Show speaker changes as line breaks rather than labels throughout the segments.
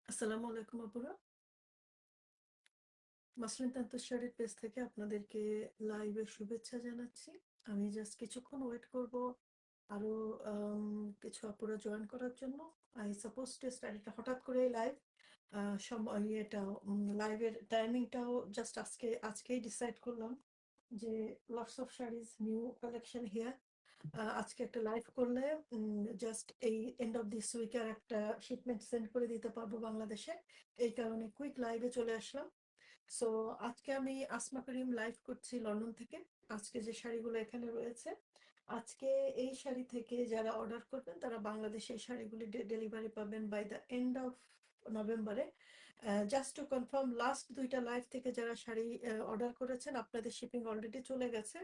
আসসালামু আলাইকুম আপুরা। মাসলিন তান্তুর শাড়ির পেজ থেকে আপনাদেরকে লাইভে শুভেচ্ছা জানাচ্ছি। আমি জাস্ট কিছুক্ষণ ওয়েট করব আরো কিছু আপুরা জয়েন করার জন্য। I suppose to start. এটা হঠাৎ করে লাইভ সময় এটা লাইভের টাইমিংটাও জাস্ট আজকেই ডিসাইড করলাম যে lots of saris new collection here. আজকে একটা লাইভ করলে জাস্ট এই এন্ড অফ দিস উইকের একটা শিপমেন্ট সেন্ড করে দিতে পারবো বাংলাদেশে। এই কারণে কুইক লাইভে চলে আসলাম। সো আজকে আমি আসমা করিম লাইভ করছি লন্ডন থেকে। আজকে যে শাড়িগুলো এখানে রয়েছে, আজকে এই শাড়ি থেকে যারা অর্ডার করবেন তারা বাংলাদেশে এই শাড়িগুলি ডেলিভারি পাবেন বাই দ্য এন্ড অফ নভেম্বরে। জাস্ট টু কনফার্ম, লাস্ট দুইটা লাইভ থেকে যারা শাড়ি অর্ডার করেছেন আপনাদের শিপিং অলরেডি চলে গেছে।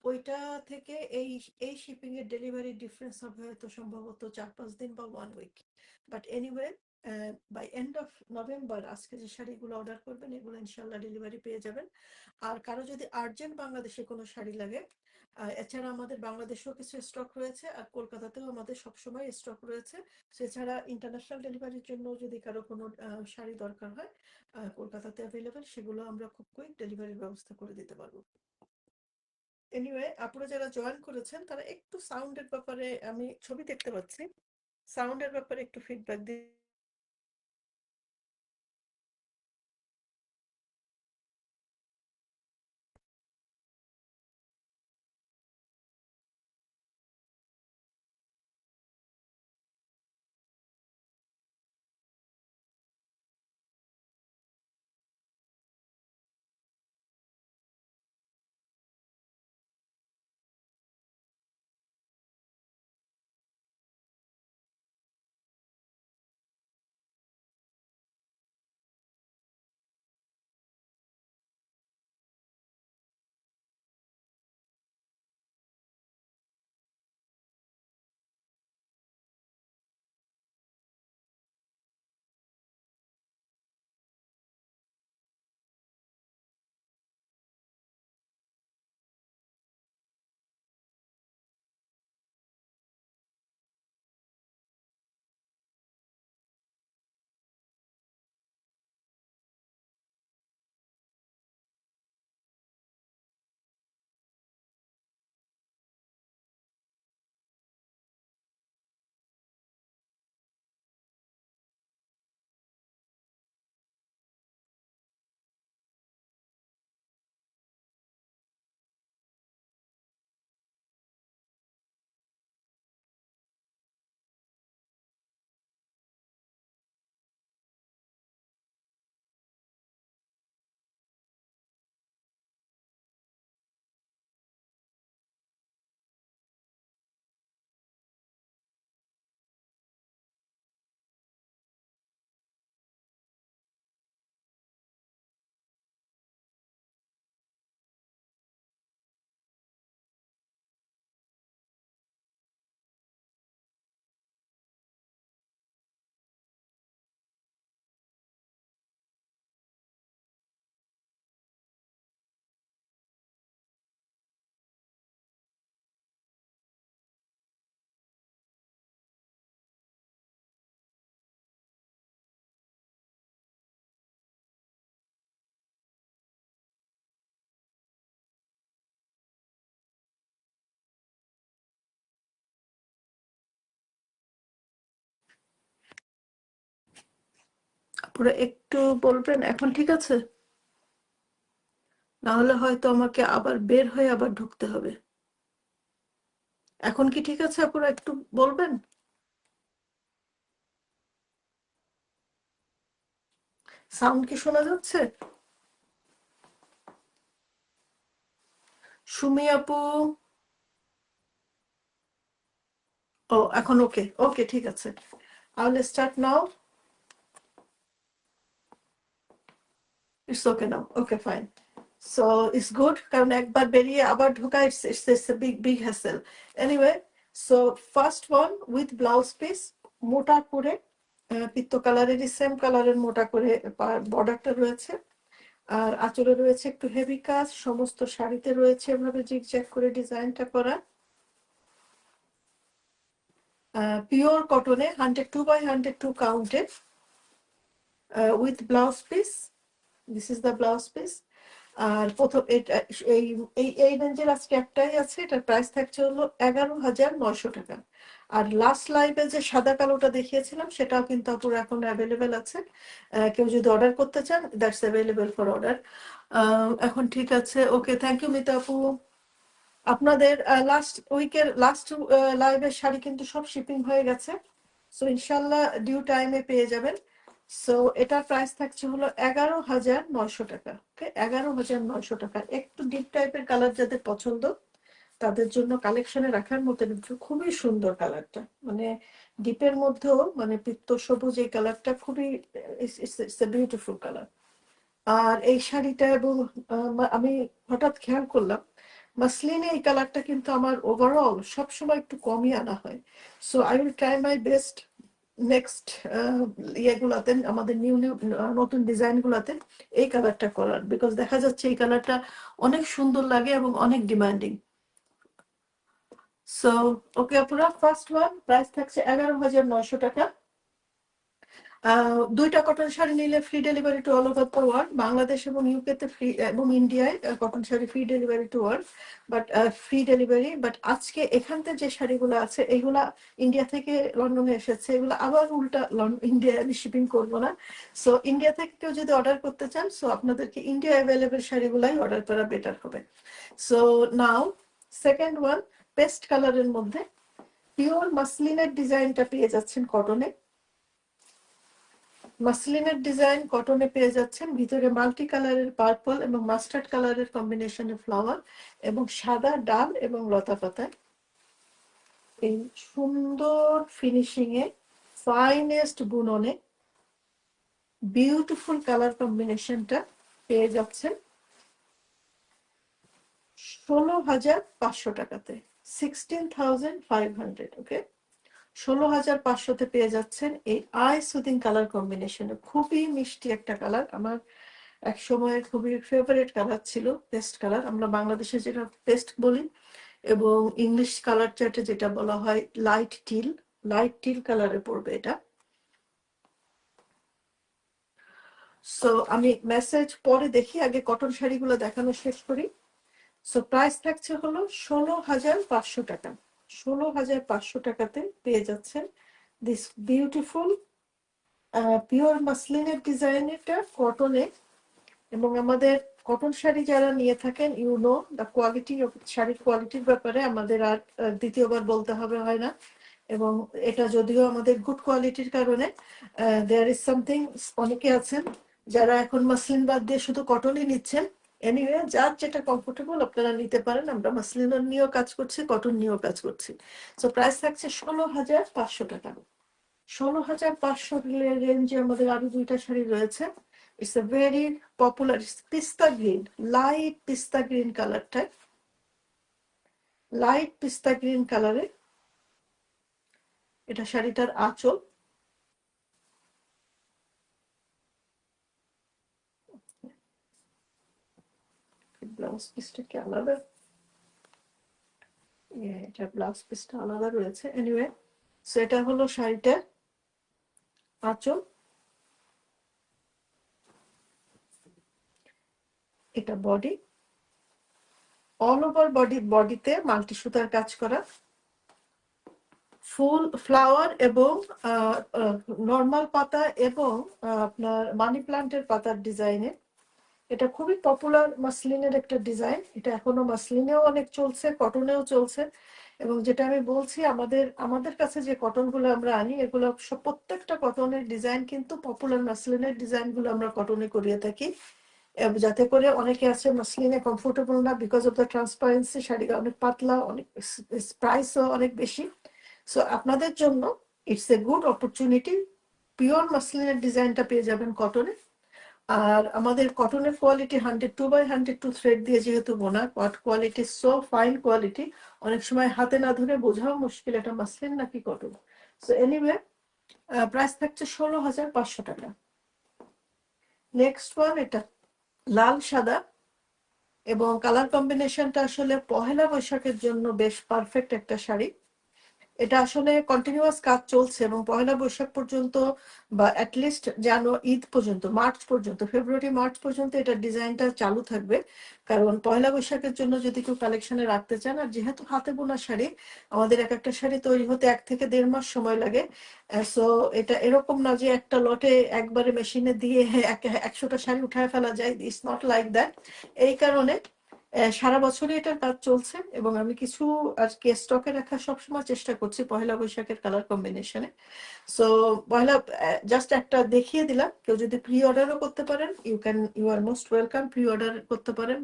ওইটা থেকে এই শিপিং এর ডেলিভারি ডিফারেন্স হবে হয়তো সম্ভবত 4-5 দিন বা 1 week. But anyway, by end of November আজকে যে শাড়িগুলো অর্ডার করবেন এগুলো ইনশাল্লাহ ডেলিভারি পেয়ে যাবেন। আর কারো যদি আর্জেন্ট বাংলাদেশে কোনো শাড়ি লাগে, এছাড়া আমাদের বাংলাদেশেও কিছু স্টক রয়েছে আর কলকাতাতেও আমাদের সবসময় স্টক রয়েছে। সেছাড়া ইন্টারন্যাশনাল ডেলিভারির জন্য যদি কারো কোনো শাড়ি দরকার হয়, কলকাতাতে অ্যাভেলেবেল, সেগুলো আমরা খুব কুইক ডেলিভারির ব্যবস্থা করে দিতে পারবো। এনিওয়ে, আপনারা যারা জয়েন করেছেন তারা একটু সাউন্ডের ব্যাপারে, আমি ছবি দেখতে পাচ্ছি, সাউন্ডের ব্যাপারে একটু ফিডব্যাক দিন। পুরো একটু বলবেন এখন ঠিক আছে? না হলে হয়তো আমাকে আবার বের হয়ে আবার ঢুকতে হবে। এখন কি ঠিক আছে আপুরা, একটু বলবেন? সাউন্ড কি শোনা যাচ্ছে? সুমি আপু? ও, এখন ওকে ওকে, ঠিক আছে। তাহলে start now. It's okay now, okay fine. So it's good, কারণ একবার বেরিয়ে আবার ঢোকা it's a big big hassle. Anyway, so first one with blouse piece, মোটা করে পিত্ত কালারেরই সেম কালারের মোটা করে বর্ডারটা রয়েছে। আর আঁচলে রয়েছে একটু হেভি কাজ, সমস্ত শাড়িতে রয়েছে এভাবে জিগজ্যাগ করে ডিজাইনটা করা। পিওর কটনে 102 বাই 102 কাউন্টের। With blouse piece. This is the blouse piece. আর প্রথম এটা এই এই রেঞ্জের আজকে একটাই আছে, এটার প্রাইস থাকছে হলো 11,900 টাকা। আর লাস্ট লাইভে যে সাদা কালোটা দেখিয়েছিলাম সেটাও কিন্তু আপুর এখন অ্যাভেলেবেল আছে। কেউ যদি অর্ডার করতে চান, দ্যাটস অ্যাভেলেবেল ফর অর্ডার। এখন ঠিক আছে, ওকে, থ্যাংক ইউ মিতা আপু। আপনাদের লাস্ট উইকের লাস্ট লাইভের শাড়ি কিন্তু সব শিপিং হয়ে গেছে, সো ইনশাল্লাহ ডিউ টাইমে পেয়ে যাবেন। সো এটার প্রাইস থাকছে হলো 11,900 টাকা। ওকে, 11,900 টাকা। একটু ডিপ টাইপের কালার যাদের পছন্দ তাদের জন্য কালেকশনে রাখার মতো, খুবই সুন্দর কালারটা, মানে ডিপের মধ্যেও মানে পিত্ত সবুজ এই কালারটা খুবই বিউটিফুল কালার। আর এই শাড়িটা এবং আমি হঠাৎ খেয়াল করলাম মাসলিনে এই কালারটা কিন্তু আমার ওভারঅল সবসময় একটু কমই আনা হয়। So I will try my best next ইয়েগুলাতে, আমাদের নিউ নিউ নতুন ডিজাইনগুলাতে এই কালারটা করার, বিকজ দেখা যাচ্ছে এই কালারটা অনেক সুন্দর লাগে এবং অনেক ডিমান্ডিং। সো ওকে আপুরা, ফার্স্ট ওয়ান প্রাইস থাকছে 11,900 টাকা। দুইটা কটন শাড়ি নিলে free delivery to all over the world. Bangladesh এবং ইউকেতে ফ্রি, এবং ইন্ডিয়ায় cotton sari free delivery to world, but free delivery. But আজকে এখানতে যে শাড়িগুলো আছে এগুলা ইন্ডিয়া থেকে লন্ডনে এসেছে, এগুলো আবার উল্টা ইন্ডিয়ায় আমি শিপিং করবো না। সো ইন্ডিয়া থেকে কেউ যদি অর্ডার করতে চান, সো আপনাদেরকে ইন্ডিয়া অ্যাভেলেবেল শাড়িগুলাই অর্ডার করা বেটার হবে। So now second one, paste কালারের মধ্যে পিওর মাসলিনের ডিজাইনটা পেয়ে যাচ্ছেন কটনে। মাসলিনের ডিজাইন কটনে পেয়ে যাচ্ছেন, ভিতরে মাল্টি কালারের পার্পল এবং মাস্টার্ড কালারের কম্বিনেশনের ফ্লাওয়ার এবং সাদা ডাল এবং লতা পাতায় এই সুন্দর ফিনিশিং এ ফাইনেস্ট বুননে বিউটিফুল কালার কম্বিনেশনটা পেয়ে যাচ্ছেন 16,500 টাকাতে, 16,500। ওকে, 16,500-তে পেয়ে যাচ্ছেন এই আই সুদিং কালার কম্বিনেশনে। খুবই মিষ্টি একটা কালার, আমার এক সময় খুবই ফেভারিট কালার ছিল, পেস্ট কালার, আমরা বাংলাদেশে যেটা পেস্ট বলি, এবং ইংলিশ কালার চার্টে যেটা বলা হয় লাইট টিল, লাইট টিল কালারে পড়বে এটা। সো আমি মেসেজ পরে দেখি, আগে কটন শাড়িগুলো দেখানো শেষ করি। সো প্রাইস থাকছে হলো 16,500 টাকা। 16,500 টাকাতে পেয়ে যাচ্ছেন দিস বিউটিফুল পিওর মাসলিনের ডিজাইন, এটা কটনে। এবং আমাদের কটন শাড়ি যারা নিয়ে থাকেন, you know the quality of শাড়ির কোয়ালিটির ব্যাপারে আমাদের আর দ্বিতীয়বার বলতে হবে হয় না। এবং এটা যদিও আমাদের গুড কোয়ালিটির কারণে দেয়ার ইজ সামথিং, অনেকে আছেন যারা এখন মাসলিন বাদ দিয়ে শুধু কটনই নিচ্ছেন। এনিওয়ে, যার যেটা কমফোর্টেবল আপনারা নিতে পারেন, আমরা মাসলিন নিয়েও কাজ করছি, কটন নিয়েও কাজ করছি। সো প্রাইস থাকছে 16,500 টাকা। 16,500 রেঞ্জে আমাদের আরো দুইটা শাড়ি রয়েছে। ইটস এ ভেরি পপুলার, পিস্তা গ্রিন, লাইট পিস্তা গ্রিন কালারটা, লাইট পিস্তা গ্রিন কালারে এটা শাড়িটার আঁচল। ব্লাউজ পিসটা কি আলাদা? এটা ব্লাউজ পিসটা আলাদা রয়েছে। এনিওয়ে, সো এটা হলো শাড়িটার আঁচল, এটা বডি, অল ওভার বডিতে মাল্টি সুতার কাজ করা, ফুল ফ্লাওয়ার এবং নর্মাল পাতা এবং আপনার মানি প্লান্টের পাতার ডিজাইনে। এটা খুবই পপুলার মাসলিনের একটা ডিজাইন, এটা এখনো মাসলিনেও অনেক চলছে, কটনেও চলছে। এবং যেটা আমি বলছি, আমাদের আমাদের কাছে যে কটনগুলো আমরা আনি, এগুলো সব প্রত্যেকটা কটনের ডিজাইন কিন্তু পপুলার মাসলিনের ডিজাইনগুলো আমরা কটনে করিয়ে থাকি, যাতে করে অনেকে আছে মাসলিনে কমফোর্টেবল না, বিকজ অফ দ্য ট্রান্সপারেন্সি, শাড়িটা অনেক পাতলা, অনেক প্রাইসও অনেক বেশি। সো আপনাদের জন্য it's a good opportunity, pure মাসলিনের ডিজাইনটা পেয়ে যাবেন কটনে। আর আমাদের কটনের কোয়ালিটি 102/102 থ্রেড দিয়ে যেহেতু বোনা, কোয়ালিটি সো ফাইন কোয়ালিটি, অনেক সময় হাতে না ধরে বোঝাও মুশকিল এটা মাসলিন নাকি কটন। সো এনিওয়ে, প্রাইস থাকছে 16,500 টাকা। নেক্সট ওয়ান, এটা লাল সাদা এবং কালার কম্বিনেশনটা আসলে পহেলা বৈশাখের জন্য বেশ পারফেক্ট একটা শাড়ি। এটা আসলে কন্টিনিউয়াস কাজ চলছে এবং পয়লা বৈশাখ পর্যন্ত বা অ্যাটলিস্ট ঈদ পর্যন্ত, মার্চ পর্যন্ত, ফেব্রুয়ারি মার্চ পর্যন্ত এটা ডিজাইনটা চালু থাকবে। কারণ পয়লা বৈশাখের জন্য যদি কেউ কালেকশনে রাখতে চান, আর যেহেতু হাতে বোনা শাড়ি, আমাদের এক একটা শাড়ি তৈরি হতে 1 থেকে 1.5 মাস সময় লাগে। সো এটা এরকম না যে একটা লটে একবারে মেশিনে দিয়ে 100টা শাড়ি উঠায় ফেলা যায়। It's not like that. এই কারণে সারা বছরই এটার কাজ চলছে এবং আমি কিছু আজকে স্টকে রাখার সবসময় চেষ্টা করছি পয়লা বৈশাখের কালার কম্বিনেশনে। সো পয়লা জাস্ট একটা দেখিয়ে দিলাম, কেউ যদি প্রি অর্ডারও করতে পারেন, you are most welcome, pre order করতে পারেন।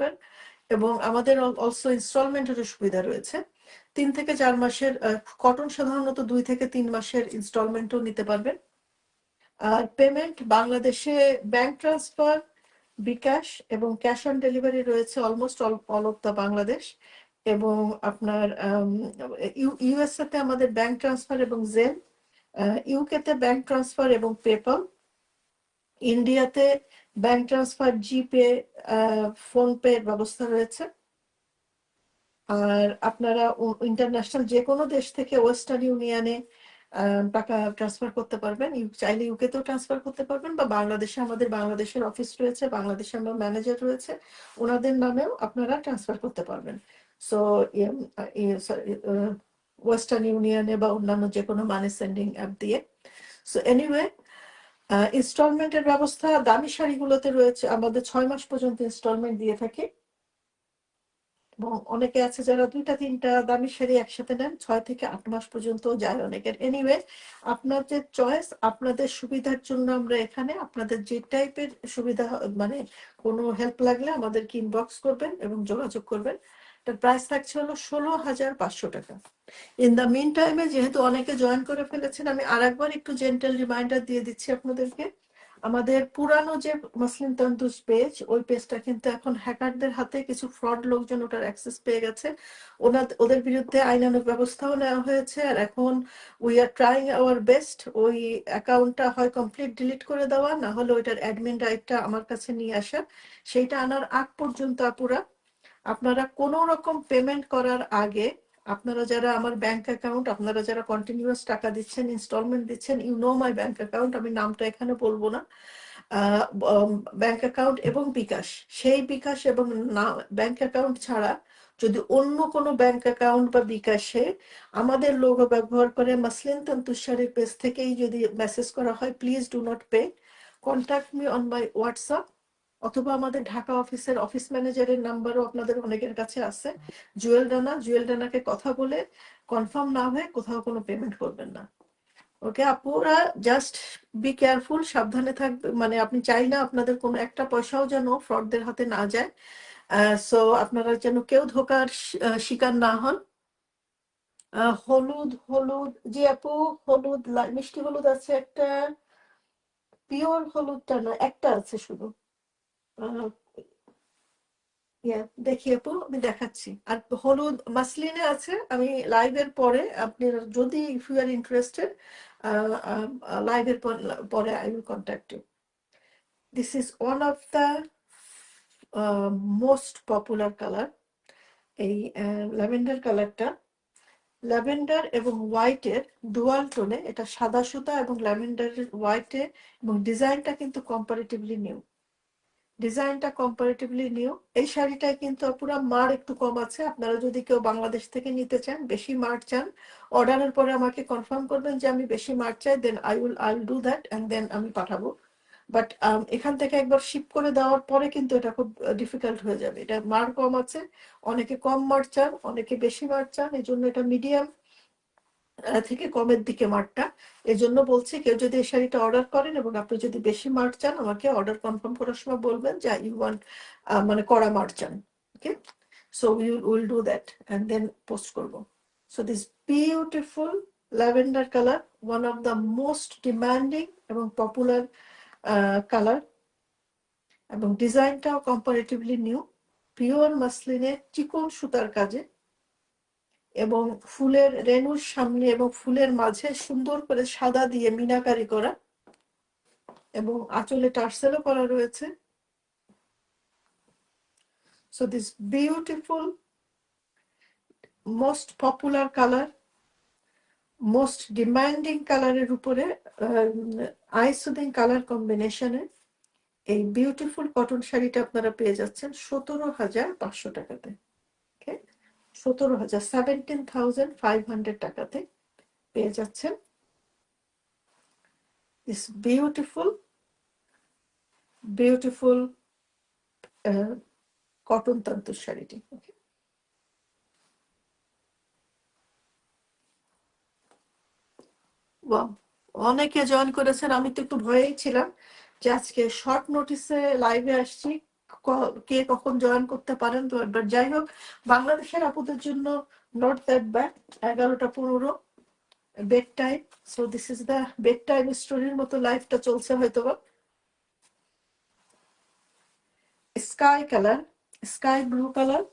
এবং আমাদের অলসো ইনস্টলমেন্টেরও সুবিধা রয়েছে। 3 থেকে 4 মাসের, কটন সাধারণত 2 থেকে 3 মাসের ইনস্টলমেন্টও নিতে পারবেন। আর পেমেন্ট বাংলাদেশে ব্যাংক ট্রান্সফার, বিকাশ এবং ক্যাশ অন ডেলিভারি রয়েছে almost all of the Bangladesh. এবং আপনার ইউএসএ তে আমাদের ব্যাংক ট্রান্সফার এবং জেন, ইউকে তে ব্যাংক ট্রান্সফার এবং পেপাল, ইন্ডিয়াতে ব্যাংক ট্রান্সফার, জিপে, ফোনপে ব্যবস্থা রয়েছে। আর আপনারা ইন্টারন্যাশনাল যে কোনো দেশ থেকে ওয়েস্টার্ন ইউনিয়নে টাকা ট্রান্সফার করতে পারবেন। চাইলে ইউকেতেও ট্রান্সফার করতে পারবেন, বা বাংলাদেশে আমাদের বাংলাদেশের অফিস রয়েছে, বাংলাদেশে আমার ম্যানেজার রয়েছে, ওনাদের নামেও আপনারা ট্রান্সফার করতে পারবেন। সো ওয়েস্টার্ন ইউনিয়নে বা অন্যান্য যে কোনো মানি সেন্ডিং অ্যাপ দিয়ে। সো এনিওয়ে, ইনস্টলমেন্টের ব্যবস্থা দামি শাড়িগুলোতে রয়েছে। আমাদের 6 মাস পর্যন্ত ইনস্টলমেন্ট দিয়ে থাকি এবং অনেকে আছে যারা 2টা 3টা দামি শাড়ি একসাথে নেন, 6 থেকে 8 মাস পর্যন্ত যায় অনেকের। এনিওয়ে, আপনাদের চয়েস, আপনাদের সুবিধার জন্য আমরা এখানে। আপনাদের যে টাইপের সুবিধা মানে কোনো হেল্প লাগলে আমাদেরকে ইনবক্স করবেন এবং যোগাযোগ করবেন। এটার প্রাইস থাকছে হলো 16,500 টাকা। ইন দ্য মিন টাইমে যেহেতু অনেকে জয়েন করে ফেলেছেন, আমি আরেকবার একটু জেন্টাল রিমাইন্ডার দিয়ে দিচ্ছি আপনাদেরকে। আমাদের পুরানো যে মুসলিম তন্দুস পেজ, ওই পেজটা কিন্তু এখন হ্যাকারদের হাতে কিছু ফ্রড লোকজন ওটার অ্যাক্সেস পেয়ে গেছে। ওদের বিরুদ্ধে আইনানুগ ব্যবস্থাও নেওয়া হয়েছে। আর এখন we are trying our best ওই অ্যাকাউন্টটা হয় কমপ্লিট ডিলিট করে দেওয়া, না হলে ওইটার অ্যাডমিন রাইটটা আমার কাছে নিয়ে আসা। সেইটা আনার আগ পর্যন্ত আপনারা কোনো রকম পেমেন্ট করার আগে, আপনারা যারা আমার ব্যাংক অ্যাকাউন্ট, আপনারা যারা কন্টিনিউয়াস টাকা দিচ্ছেন, ইনস্টলমেন্ট দিচ্ছেন, you know my bank account, আমি নামটা এখানে বলবো না। ব্যাংক অ্যাকাউন্ট এবং বিকাশ, সেই বিকাশ এবং ব্যাংক অ্যাকাউন্ট ছাড়া যদি অন্য কোনো ব্যাংক অ্যাকাউন্ট বা বিকাশে আমাদের লোগো ব্যবহার করে মাসলিন তন্তুষারির পেজ থেকেই যদি মেসেজ করা হয়, please do not pay. Contact me on my WhatsApp, অথবা আমাদের ঢাকা অফিসের অফিস ম্যানেজারের নাম্বারও আপনাদের অনেকের কাছে আছে, জুয়েল ডানাকে কথা বলে কনফার্ম না হয়ে কোথাও কোনো পেমেন্ট করবেন না। ওকে আপুরা, জাস্ট বি কেয়ারফুল, সাবধানে থাকবে। মানে আপনি চাই না আপনাদের কোনো একটা পয়সাও যেন ফ্রডদের হাতে না যায়। সো আপনারা যেন কেউ ধোকার শিকার না হন। হলুদ হলুদ, জি আপু, হলুদ মিষ্টি হলুদ আছে একটা, পিওর হলুদটা না, একটা আছে শুধু। দেখি আপু, আমি দেখাচ্ছি। আর হলুদ মাসলিনে আছে। আমি লাইভের পরে, আপনি যদি ইফ ইউ আর ইন্টারেস্টেড, লাইভের পরে I will contact you. This is one of the most popular colour, এই ল্যাভেন্ডার কালারটা। ল্যাভেন্ডার এবং হোয়াইটের ডুয়াল টোনে, এটা সাদা সুতা এবং ল্যাভেন্ডারের হোয়াইটে, এবং ডিজাইনটা কিন্তু কম্পারেটিভলি নিউ। এই শাড়িটায় কিন্তু পুরো মার একটু কম আছে। আপনারা যদি কেউ বাংলাদেশ থেকে নিতে চান, বেশি মার চান, অর্ডারের পরে আমাকে কনফার্ম করবেন যে আমি বেশি মার চাই, then I will do that and then আমি পাঠাবো। বাট এখান থেকে একবার শিপ করে দেওয়ার পরে কিন্তু এটা খুব ডিফিকাল্ট হয়ে যাবে। এটা মার কম আছে, অনেকে কম মার চান, অনেকে বেশি মার চান, এই জন্য এটা মিডিয়াম থেকে কমের দিকে মার্কটা। এই জন্য বলছি, কেউ যদি এই শাড়িটা অর্ডার করেন এবং আপনি যদি বেশি মার্ক চান, আমাকে অর্ডার কনফার্ম করার সময় বলবেন যে ইউ ওয়ান্ট, মানে কড়া মার্ক চান। Okay, so will do that and then post করবো। So this beautiful lavender colour, one of the most demanding এবং পপুলার কালার, এবং ডিজাইনটাও কম্পারেটিভলি নিউ, পিওর মাসলিনে চিকন সুতার কাজে, এবং ফুলের রেণুর সামনে এবং ফুলের মাঝে সুন্দর করে সাদা দিয়ে মিনাকারি করা, এবং আঁচলে টার্সেলও করা রয়েছে। So this beautiful most popular colour, most demanding কালারের উপরে আই সুদিং কালার কম্বিনেশনে এই বিউটিফুল কটন শাড়িটা আপনারা পেয়ে যাচ্ছেন 17,500 টাকাতে। ওকে, 17,000, 17,500 টাকাতে পেয়ে যাচ্ছেন দিস বিউটিফুল কটন তন্তুর শাড়িটি। ওকে, ওয়াও, অনেকে জয়েন করেছেন। আমি তো একটু ভয়েই ছিলাম যে আজকে শর্ট নোটিসে লাইভে আসছি, কে কখন জয়েন করতে পারেন। তো এবার যাই হোক, বাংলাদেশের আপুদের জন্য নট দ্যাট ব্যাড। 11টা 15 bed time. So this is the bed time স্টোরির মতো লাইফটা চলছে হয়তো। Sky colour, sky blue colour,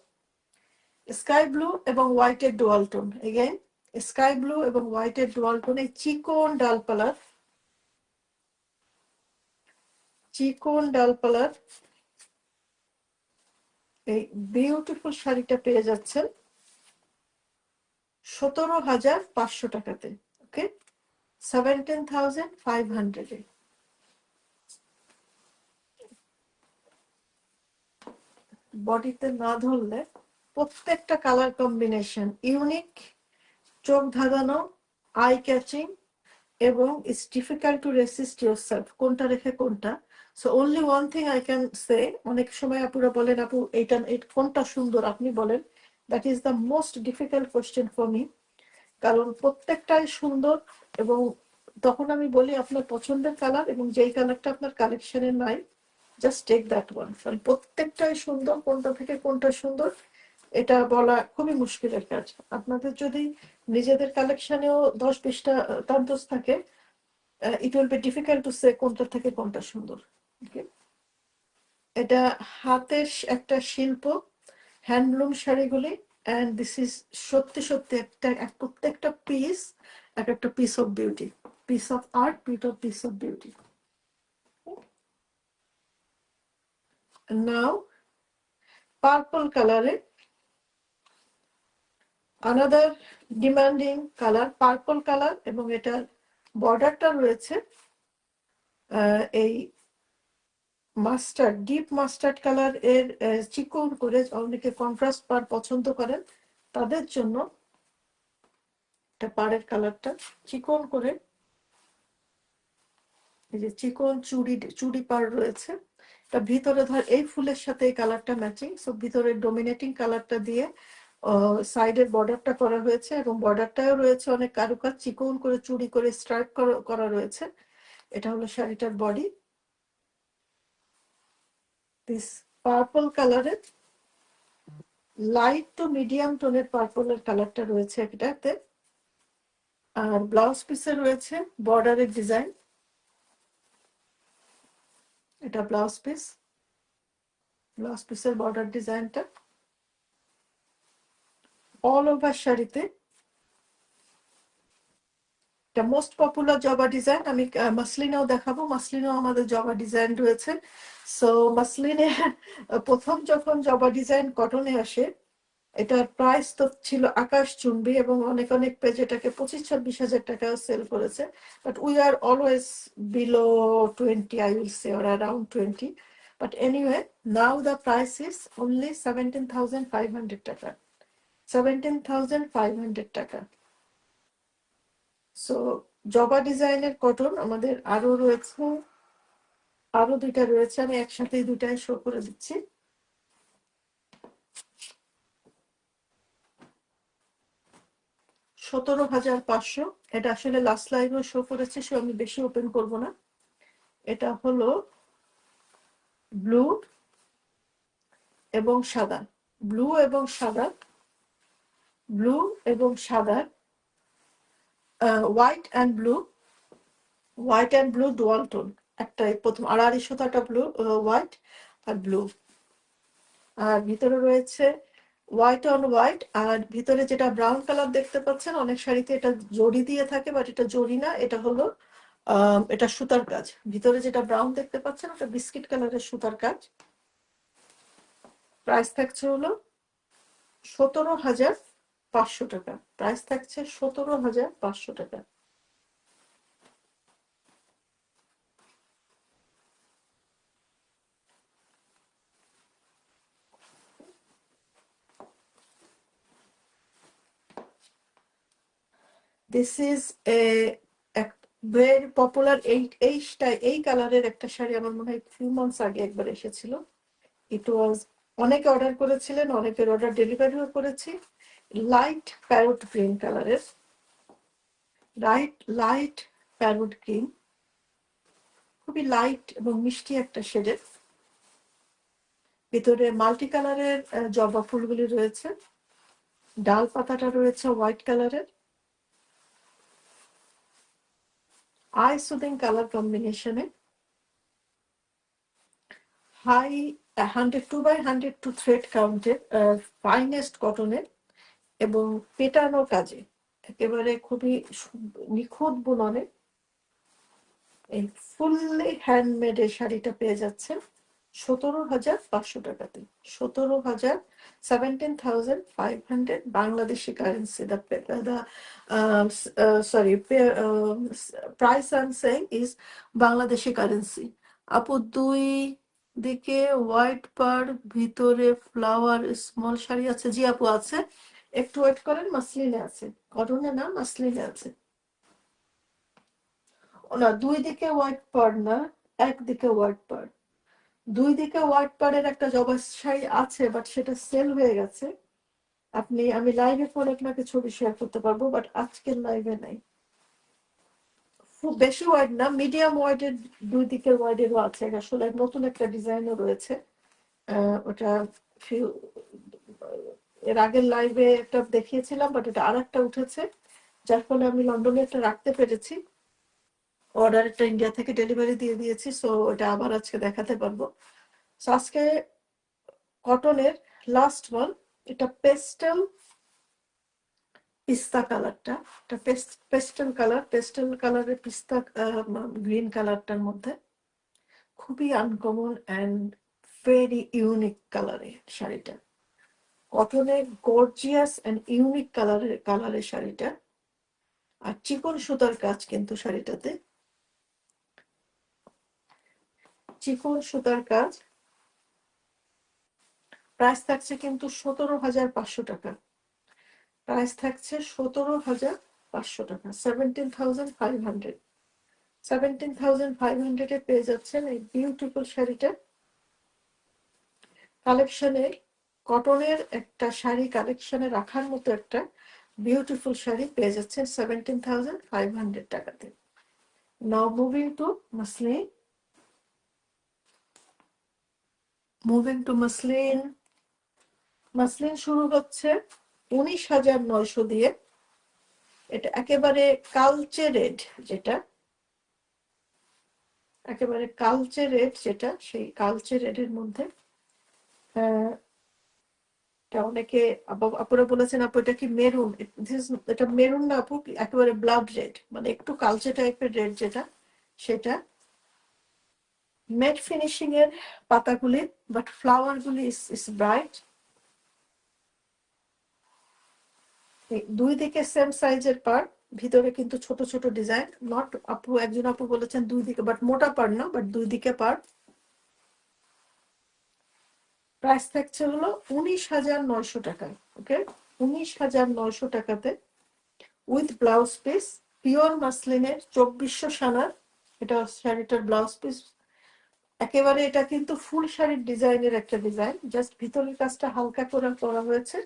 sky blue এবং হোয়াইটের dual tone. Again sky blue এবং হোয়াইটের ডুয়াল টোন, এই চিকন ডাল পালার এই বিউটিফুল শাড়িটা পেয়ে যাচ্ছেন 17,500 টাকাতে। ওকে, 17,500 বডিতে না ধরলে প্রত্যেকটা কালার কম্বিনেশন ইউনিক, চোখ ধাঁধানো, আই ক্যাচিং, এবং it's difficult to racist yourself কোনটা রেখে কোনটা। So only one thing I can say, অনেক সময় আপুরা বলেন আপু এইটা কোনটা সুন্দর আপনি বলেন, that is the most difficult question for me. কারণ প্রত্যেকটাই সুন্দর, এবং তখন আমি বলি আপনার পছন্দের কালার এবং যেই কালারটা আপনার কালেকশনে নাই, জাস্ট টেক দ্যাট ওয়ান। কারণ প্রত্যেকটাই সুন্দর, কোনটা থেকে কোনটা সুন্দর এটা বলা খুবই মুশকিলের কাজ। আপনাদের যদি নিজেদের কালেকশনেও 10-20টা তান্তস থাকে, it will be difficult to say কোনটা থেকে কোনটা সুন্দর। এটা হাতের একটা শিল্প, হ্যান্ডলুম শাড়িগুলি, অ্যান্ড দিস ইজ সত্যি সত্যি প্রত্যেকটা পিস এক একটা piece of beauty, piece of art, piece of beauty. Now purple কালারে another demanding colour, purple colour, এবং এটার বর্ডারটা রয়েছে এই মাস্টার্ড, ডিপ মাস্টার্ড কালার এর চিকন করে। অনেকে কন্ট্রাস্ট পার পছন্দ করেন, তাদের জন্য এটা পাড়ের কালারটা চিকন করে, এই যে চিকন চুড়ি পাড় রয়েছে। তা ভিতরে ধর এই ফুলের সাথে এই কালারটা ম্যাচিং, সো ভিতরে ডোমিনেটিং কালারটা দিয়ে সাইডের বর্ডারটা করা হয়েছে, এবং বর্ডারটাও রয়েছে অনেক কারুকাজ, চিকন করে চুড়ি করে স্ট্রাইপ করা রয়েছে। এটা হলো শাড়িটার বডি। দিস পার্পল কালারের লাইট টু মিডিয়াম টোনের পার্পলের কালারটা রয়েছে এটাতে। আর ব্লাউজ পিসে রয়েছে বর্ডারের ডিজাইন, এটা ব্লাউজ পিসের বর্ডার ডিজাইনটা অল ওভার শাড়িতে। এটা মোস্ট পপুলার জবা ডিজাইন। আমি মাসলিনেও দেখাবো, মাসলিনেও আমাদের জবা ডিজাইন রয়েছে। সো মাসলিনে প্রথম যখন জবা ডিজাইন কটনে আসে, এটার প্রাইস তো ছিল আকাশ চুম্বি, এবং অনেক পেজ এটাকে 25-26 হাজার টাকা সেল করেছে। But we are always below 20, I will say, or around 20। But anyway, now the price is only 17,500 টাকা, 17,500 টাকা। সো জবা ডিজাইনের কটন আমাদের আরো রয়েছে, আরো দুইটা রয়েছে, আমি একসাথে দুইটাই শো করে দিচ্ছি। 17,500, এটা আসলে লাস্ট লাইভে শো করেছে, সো আমি বেশি ওপেন করব না। এটা হলো ব্লু এবং সাদা, ব্লু এবং সাদা, ব্লু এবং সাদা, white and blue dual tone. একটা প্রথম 250 ব্লু, হোয়াইট আর ব্লু, আর ভিতরে রয়েছে হোয়াইট অন হোয়াইট। আর ভিতরে যেটা ব্রাউন কালার দেখতে পাচ্ছেন, অনেক শাড়িতে এটা জড়ি দিয়ে থাকে, বাট এটা জড়ি না, এটা হলো এটা সুতার কাজ। ভিতরে যেটা ব্রাউন দেখতে পাচ্ছেন ওটা বিস্কিট কালারের সুতার কাজ। প্রাইস থাকছে হলো 17,500 500 টাকা। প্রাইস থাকছে 17,500 টাকা। This is a very popular. এই কালারের একটা শাড়ি আমার মনে হয় ফিউ মান্থস আগে একবার এসেছিল। ইট ওয়াজ, অনেকে অর্ডার করেছিলেন, অনেকের অর্ডার ডেলিভারিও করেছি। লাইট প্যারোট গ্রিন কালারের, লাইট প্যারোট গ্রিন, খুবই লাইট এবং মিষ্টি একটা শেডের। ভিতরে মাল্টি কালারের জবা ফুলগুলি রয়েছে। ডাল পাতাটা রয়েছে হোয়াইট কালারের। আই সুদিং কালার কম্বিনেশনে। হাই 102/102 থ্রেড কাউন্টের, ফাইনেস্ট কটনের এবং পেটানো কাজে, একেবারে খুবই নিখুঁত বুননে এই ফুললি হ্যান্ডমেড এই শাড়িটা পেয়ে যাচ্ছেন 17,500 টাকাতে। 17,500 Bangladeshi currency. Sorry, price I'm saying is Bangladeshi currency. আপু, দুই দিকে হোয়াইট পার, ভিতরে ফ্লাওয়ার স্মল শাড়ি আছে? জি আপু, আছে। একটু ওয়েট করেন, মাসলিনে আছে, কটনে না, মাসলিনে আছে। না, দুই দিকে হোয়াইট পার না, একদিকে হোয়াইট পার। দুই দিকে হোয়াইট পাড়ের একটা জবা শাড়ি আছে, বাট সেটা সেল হয়ে গেছে। আমি লাইভে পরে আপনাকে ছবি শেয়ার করতে পারবো, বাট আজকের লাইভে নাই। খুব বেশি ওয়াইড না, মিডিয়াম ওয়াইডের, দুই দিকের ওয়াইডেরও আছে। আসলে নতুন একটা ডিজাইনও রয়েছে। ওটা এর আগের লাইভে একটা দেখিয়েছিলাম, বাট এটা আর একটা উঠেছে, যার ফলে আমি লন্ডনে একটা রাখতে পেরেছি। অর্ডার একটা ইন্ডিয়া থেকে ডেলিভারি দিয়ে দিয়েছি, সো এটা আবার আজকে দেখাতে পারবো। সো আজকে কটনের লাস্ট ওয়ান, এটা পেস্টেল পিস্তা কালারটা, এটা পেস্টেল কালারের পিস্তা গ্রিন কালারটার মধ্যে খুবই আনকমন অ্যান্ড ভেরি ইউনিক কালারের শাড়িটা। কটনের গর্জিয়াস অ্যান্ড ইউনিক কালারের শাড়িটা, আর চিকন সুতার কাজ কিন্তু শাড়িটাতে, চিকন সুতার কাজ। প্রাইস থাকছে কিন্তু 17,500 টাকা। প্রাইস থাকছে 17,500 টাকা। 17,500। 17,500 পেয়ে যাচ্ছেন এই বিউটিফুল শাড়িটা। কালেকশনে, কটনের একটা শাড়ি কালেকশনে রাখার মতো একটা বিউটিফুল শাড়ি পেয়ে যাচ্ছেন 17,500 টাকাতে। নাও মুভিং টু মাসলিন। মাসলিন শুরু হচ্ছে 19,900 দিয়ে। এটা একেবারে কালচে রেড, একেবারে কালচে রেড, সেই কালচে রেডের মধ্যে অনেকে আপুরা বলেছেন, আপু এটা কি মেরুন? এটা মেরুন না আপু, একেবারে ব্লাড রেড, মানে একটু কালচে টাইপের রেড সেটা। ম্যাট ফিনিশিং এর পাতাগুলি, বাট ফ্লাওয়ার গুলি ইস ব্রাইট। দুই দিকে সেম সাইজের পার, ভিতরে কিন্তু ছোট ছোট ডিজাইন। নট আপু, একজন আপু বলেছেন দুই দিকে, বাট মোটা পার না, বাট দুই দিকে পার। প্রাইস থাকছে হলো 19,900 টাকায়। ওকে, 19,900 টাকাতে উইথ ব্লাউজ পিস, পিওর মাসলিনের 2400 সানার এটা শাড়িটার ব্লাউজ পিস। একেবারে এটা কিন্তু ফুল শাড়ির ডিজাইনের একটা ডিজাইন, জাস্ট ভিতরের কাজটা হালকা করে করা হয়েছে।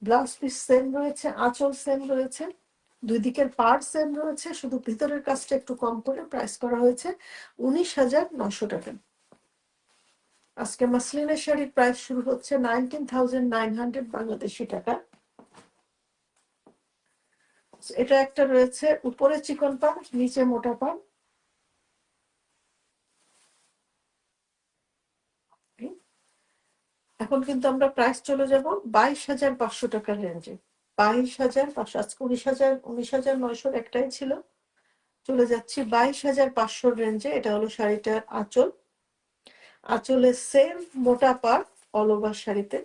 ব্লাউজ পিস সেম রয়েছে, আঁচল সেম রয়েছে, দুই দিকের পার সেম রয়েছে, শুধু ভিতরের কাজটা একটু কম করে প্রাইস করা হয়েছে 19,900 টাকা। আজকে মাসলিনের শাড়ির প্রাইস শুরু হচ্ছে 19,900 বাংলাদেশি টাকা। এটা একটা রয়েছে, উপরে চিকন পাড়, নিচে মোটা পাড়। এখন কিন্তু আমরা প্রাইস চলে যাব 22,500 টাকার রেঞ্জে। 22,500, আজকে 19,900 একটাই ছিল, চলে যাচ্ছি 22,500 রেঞ্জে। এটা হলো শাড়িটার আঁচল। আঁচলে সেম মোটা পাড় অল ওভার শাড়িতে।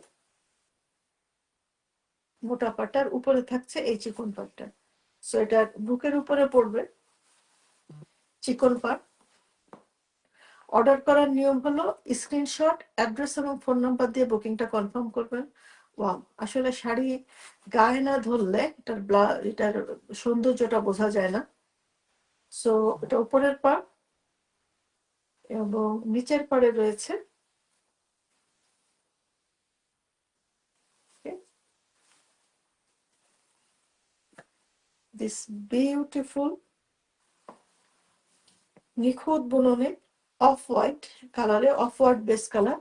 মোটা পাটটার উপরে থাকছে এই চিকন পাটটা। সো এটা বুকের উপরে পড়বে চিকন পাট। অর্ডার করার নিয়ম হলো স্ক্রিনশট, অ্যাড্রেস এবং ফোন নাম্বার দিয়ে বুকিংটা কনফার্ম করবেন। ওয়াও, আসলে শাড়ি গায়ে না ধরলে এটার সৌন্দর্যটা বোঝা যায় না। সো এটা উপরের পাড় এবং নিচের পাড়ে রয়েছে দিস বিউটিফুল নিখুঁত বুননে অফ হোয়াইট কালারে, অফ হোয়াইট বেস কালার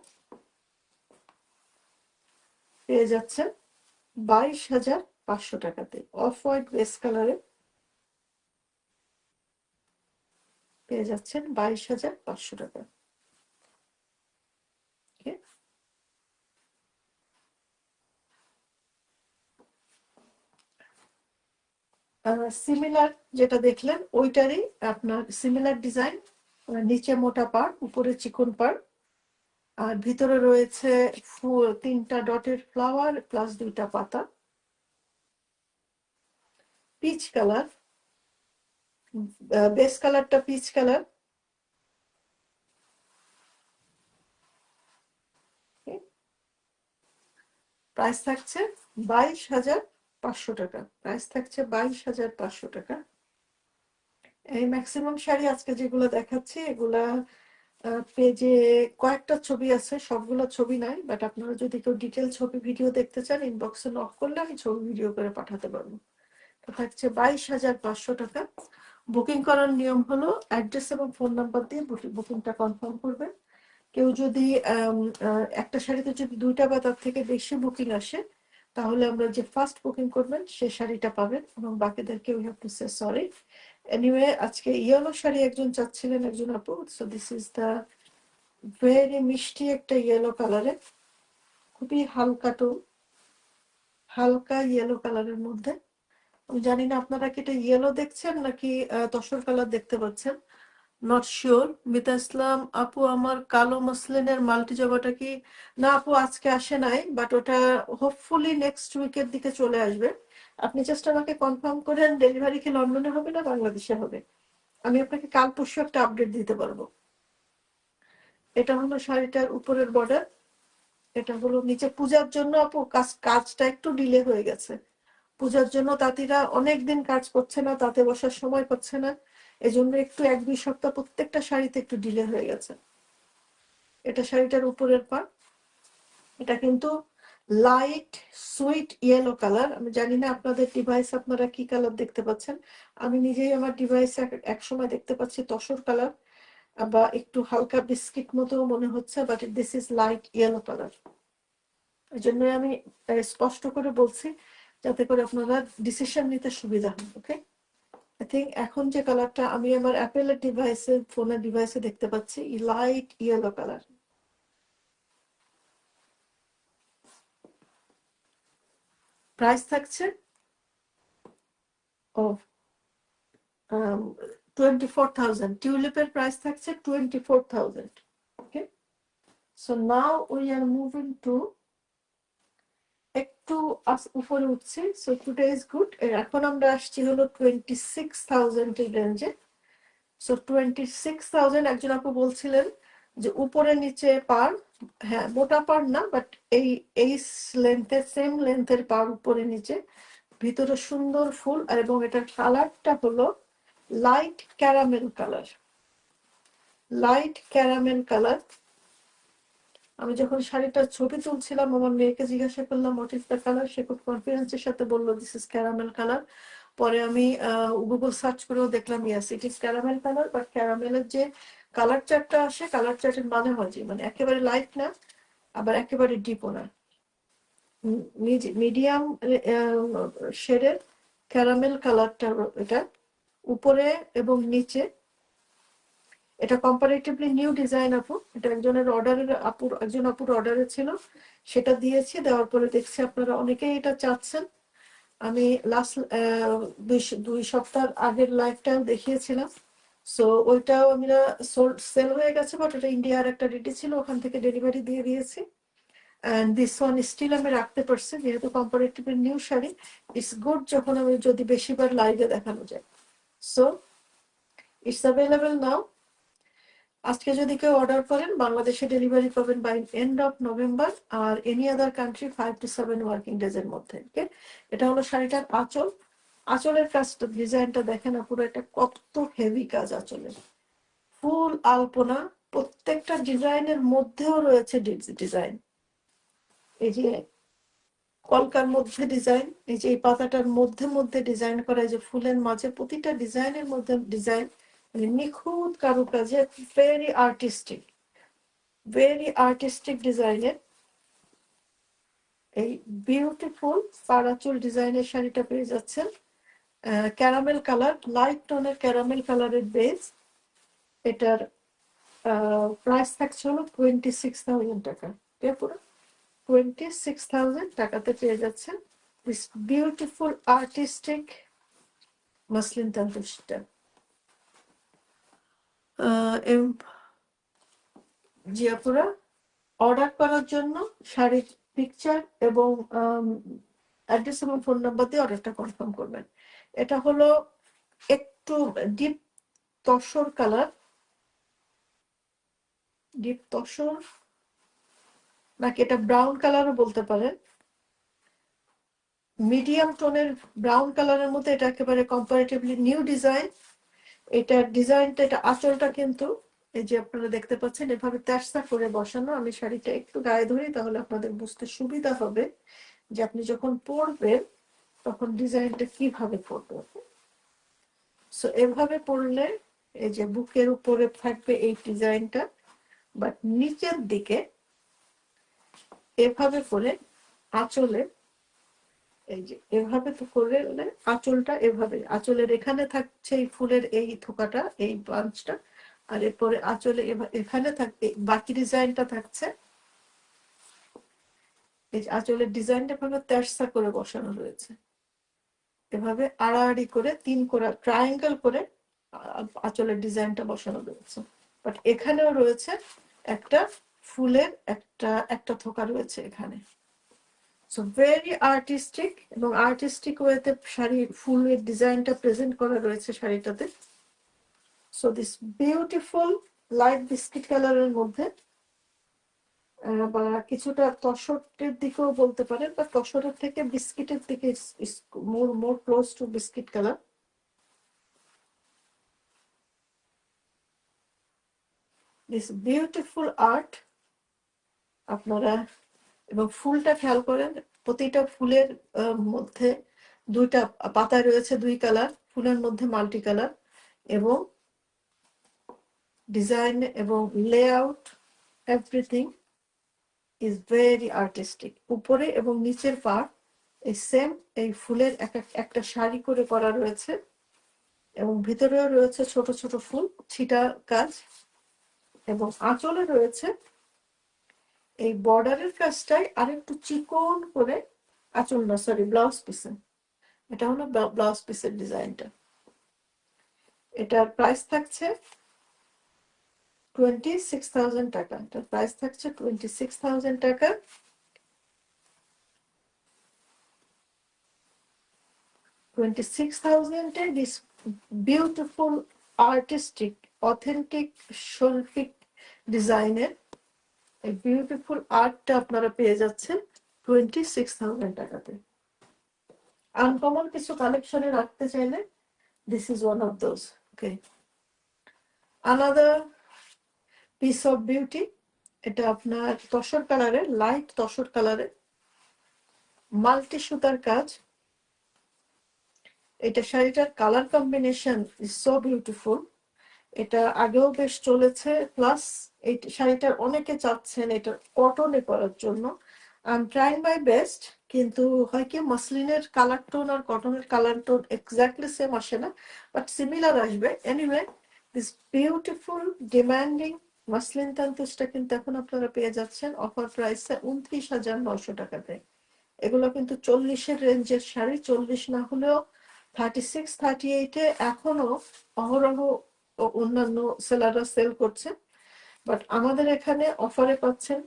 পেয়ে যাচ্ছেন 22,500 টাকাতে। অফ হোয়াইট বেস কালারে পেয়ে যাচ্ছেন 22,500 টাকা। সিমিলার যেটা দেখলেন ওইটারই আপনার সিমিলার ডিজাইন, নিচে মোটা পাড় উপরে চিকন পাড়, আর ভিতরে রয়েছে 3টা ডটের ফ্লাওয়ার প্লাস 2টা পাতা। পিচ কালার, বেস কালারটা পিচ কালার। প্রাইস থাকছে 22,500 টাকা। প্রাইস থাকছে 22,500 টাকা। এই ম্যাক্সিমাম শাড়ি আজকে যেগুলো দেখাচ্ছি এগুলা পেজে কয়েকটা ছবি আছে, সবগুলো ছবি নাই, বাট আপনারা যদি কেউ ডিটেল ছবি ভিডিও দেখতে চান ইনবক্সে নক করলে আমি ছবি ভিডিও করে পাঠাতে পারবো। তো থাকছে 22,500 টাকা। বুকিং করার নিয়ম হলো অ্যাড্রেস এবং ফোন নাম্বার দিয়ে বুকিংটা কনফার্ম করবেন। কেউ যদি একটা শাড়িতে যদি 2টা বা তার থেকে বেশি বুকিং আসে তাহলে আমরা যে ফার্স্ট বুকিং করবেন সে শাড়িটা পাবেন এবং বাকিদেরকে we have to say sorry. Anyway আজকে ইয়েলো শাড়ি একজন চাচ্ছিলেন একজন আপু, so this is the very মিষ্টি একটা ইয়েলো কালারে, খুবই হালকা ইয়েলো কালারের মধ্যে। আমি জানি না আপনারা কি এটা ইয়েলো দেখছেন নাকি তসর কালার দেখতে পাচ্ছেন, নট শিওর। মিতা ইসলাম আপু আমার কালো মসলিনের মাল্টি জবাটা কি, না আপু আজকে আসে নাই, বাট ওটা হোপফুলি নেক্সট উইকের দিকে চলে আসবে। আপনি জাস্ট আমাকে কনফার্ম করেন ডেলিভারি কি লন্ডনে হবে না বাংলাদেশে হবে, আমি আপনাকে কাল পরশু একটা আপডেট দিতে পারবো। এটা হলো শাড়িটার উপরের বর্ডার, এটা হলো নিচে। পূজার জন্য আপু কাজটা একটু ডিলে হয়ে গেছে। পূজার জন্য তাঁতিরা অনেকদিন কাজ করছে না, তাতে বসার সময় পাচ্ছে না, এজন্য একটু 1-2 সপ্তাহ প্রত্যেকটা শাড়িতে একটু ডিলে হয়ে গেছে। এটা শাড়িটার উপরের পার্ট। এটা কিন্তু লাইট সুইট ইয়েলো কালার। আমি জানি না আপনাদের ডিভাইস আপনারা কি কালার দেখতে পাচ্ছেন, আমি নিজেই আমার ডিভাইসে এক সময় দেখতে পাচ্ছি তসর কালার বা একটু হালকা বিস্কিট মতো মনে হচ্ছে, but this is light yellow colour. এই জন্য আমি স্পষ্ট করে বলছি যাতে করে আপনারা ডিসিশন নিতে সুবিধা হয়। ওকে, আই থিঙ্ক এখন যে কালারটা আমি আমার অ্যাপেলের ডিভাইসে ফোনের ডিভাইসে দেখতে পাচ্ছি লাইট ইয়েলো কালার। প্রাইস থাকছে 24,000। টিউলিপের প্রাইস থাকছে 24,000। Okay, so now we are moving to, একটু উপরে উঠছি। So today is good. এখন আমরা আসছি হলো 26,000 এর রেঞ্জে। সো 26,000। একজন আপু বলছিলেন যে উপরে নিচে পার, হ্যাঁ মোটা পার না, বাট এই লেন্থের সেম লেন্থের পার উপরে নিচে, ভিতরে সুন্দর ফুল, আর এবং এটার কালারটা হলো light caramel colour. Light caramel colour. আমি যখন শাড়িটার ছবি তুলছিলাম আমার মেয়েকে জিজ্ঞাসা করলাম হোয়াট ইজ দ্য কালার, সে খুব কনফিডেন্সের সাথে বললো দিস ইজ ক্যারামেল কালার। পরে আমি গুগল সার্চ করেও দেখলাম yes it is caramel colour, but ক্যারামেলের যে কালার চার্টটা আসে কালার চার্টের মাঝামাঝি, মানে একেবারে লাইট না আবার একেবারে ডিপও না, মিডিয়াম শেডের ক্যারামেল কালারটা এটা উপরে এবং নিচে। এটা কম্পারেটিভলি নিউ ডিজাইন আপু, এটা একজন আপুর অর্ডারে ছিল, সেটা দিয়েছি। দেওয়ার পরে দেখছি আপনারা অনেকেই এটা চাচ্ছেন। আমি লাস্ট 2 সপ্তাহ আগের লাইভটাও দেখিয়েছিলাম, সো ওইটাও আমরা সেল হয়ে গেছে, বাট ওটা ইন্ডিয়ার একটা রেডি ছিল, ওখান থেকে ডেলিভারি দিয়ে দিয়েছি। and this one still আমি রাখতে পারছি যেহেতু comparatively new sari, it's good যখন আমি যদি বেশিবার লাইভে দেখানো যায়। So it's available now. আজকে যদি কেউ অর্ডার করেন বাংলাদেশে ডেলিভারি পাবেন বাই এন্ড অফ নভেম্বর, আর any other country 5 to 7 working days এর মধ্যে। ওকে, এটা হলো শাড়িটার আঁচল। আঁচলের কাজটা, ডিজাইনটা দেখেন না, পুরো একটা কত হেভি কাজ আঁচলের, ফুল আলপনা। প্রত্যেকটা ডিজাইনের মধ্যেও রয়েছে ডিজাইন। এই যে কলকার মধ্যে ডিজাইন, এই যে এই পাতাটার মধ্যে মধ্যে ডিজাইন করা, এই যে ফুলের মাঝে প্রতিটা ডিজাইনের মধ্যে ডিজাইন, মানে নিখুঁত কারুকাজে, ভেরি আর্টিস্টিক ডিজাইনের এই বিউটিফুল পারাচুল ডিজাইনের শাড়িটা পেয়ে যাচ্ছেন। ক্যারামেল কালার, লাইট টোনের ক্যারামেল কালারের বেস। এটার প্রাইস থাকছে হলো 26,000 টাকা। পুরো 26,000 টাকাতে পেয়ে যাচ্ছেন দিস বিউটিফুল আর্টিস্টিক মাসলিন তান্তরটা। জিয়াপুরা অর্ডার করার জন্য শাড়ির পিকচার এবং অ্যাড্রেস এবং ফোন নাম্বার দিয়ে অর্ডারটা কনফার্ম করবেন। এটা হলো একটু deep tussar colour, deep tussar নাকি এটা ব্রাউন কালারও বলতে পারেন, মিডিয়াম টোনের ব্রাউন কালারের মধ্যে। এটা একেবারে কম্পারেটিভলি নিউ ডিজাইন। এটার ডিজাইনটা, এটা আঁচলটা কিন্তু এই যে আপনারা দেখতে পাচ্ছেন এভাবে তেরসা করে বসানো। আমি শাড়িটা একটু গায়ে ধরি তাহলে আপনাদের বুঝতে সুবিধা হবে যে আপনি যখন পরবেন তখন ডিজাইনটা কিভাবে পরবে। সো এভাবে পরলে এই যে বুকের উপরে থাকবে এই ডিজাইনটা, বাট নিচের দিকে এভাবে করে আঁচলে, এই যে এভাবে তো করলে আঁচলটা এভাবে, আঁচলের এখানে থাকছে এই ফুলের এই থোকাটা, এই বাঞ্চটা, আর এরপরে আঁচলে এখানে থাকবে বাকি ডিজাইনটা থাকছে। এই যে আঁচলের ডিজাইনটা এভাবে তেরসা করে বসানো রয়েছে, এভাবে আড়াআড়ি করে 3 কোণা ট্রায়াঙ্গেল করে আঁচলের ডিজাইনটা বসানো রয়েছে। বাট এখানেও রয়েছে একটা ফুলের একটা থোকা রয়েছে এখানে। সো ভেরি আর্টিস্টিক, এবং আর্টিস্টিক ওয়েতে শাড়ি ফুলের ডিজাইনটা প্রেজেন্ট করা রয়েছে শাড়িটাতে। So this beautiful light biscuit কালারের মধ্যে, বা কিছুটা তসরের দিকেও বলতে পারেন, বা তসরের থেকে বিস্কিটের দিকে, more close to biscuit colour. This beautiful art আপনারা, এবং ফুলটা খেয়াল করেন, প্রতিটা ফুলের মধ্যে দুইটা পাতা রয়েছে, 2 কালার, ফুলের মধ্যে মাল্টি কালার, এবং ডিজাইন এবং layout everything is very artistic. উপরে এবং নিচের পার্ট এই সেম, এই ফুলের একটা শাড়ি করে করা রয়েছে, এবং ভিতরেও রয়েছে ছোট ছোট ফুল ছিটা কাজ, এবং আঁচলে রয়েছে এই বর্ডারের কাজটাই আরেকটু চিকন করে, আঁচল না সরি ব্লাউজ পিসে, এটা হলো ব্লাউজ পিসের ডিজাইনটা। এটার প্রাইস থাকছে 26,000 টাকা। এটার প্রাইস থাকছে 26,000 টাকা। 26,000-এ দিস বিউটিফুল আর্টিস্টিক অথেন্টিক শৈল্পিক ডিজাইনের এই বিউটিফুল আর্টটা আপনারা পেয়ে যাচ্ছেন 26,000 টাকাতে। আনকমন কিছু কালেকশনে রাখতে চাইলে this is one of those. Okay, another piece of beauty, এটা আপনার তসর কালারের, লাইট তসর কালারের মাল্টি সুতার কাজ। এটা শাড়িটার colour combination is so beautiful. এটা আগেও বেশ চলেছে, প্লাস এই শাড়িটার অনেকে চাচ্ছেন এটা কটনে করার জন্য। I am trying my best, কিন্তু হয় কি মাসলিনের কালার টোন আর কটনের কালার টোন এক্স্যাক্টলি সেম আসে না, বাট সিমিলার আসবে। Anyway, this beautiful demanding muslin তান্তুসটা কিন্তু এখন আপনারা পেয়ে যাচ্ছেন অফার প্রাইসে 29,900 টাকাতে। এগুলো কিন্তু 40-এর রেঞ্জের শাড়ি, 40 না হলেও 36, 38-এ এখনো অহরহ অন্যান্য সেলাররা সেল করছে, বাট আমাদের এখানে অফারে পাচ্ছেন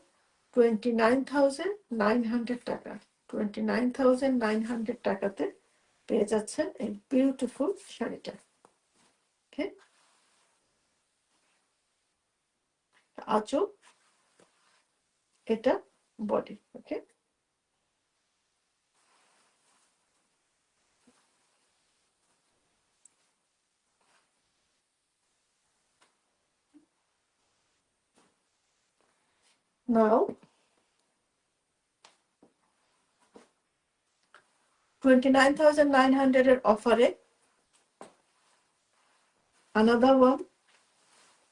29,900 টাকা। 29,900 টাকাতে পেয়ে যাচ্ছেন এই বিউটিফুল শাড়িটা। ওকে, আঁচল, এটা বডি। ওকে, নাও 29,900 এর অফারে another one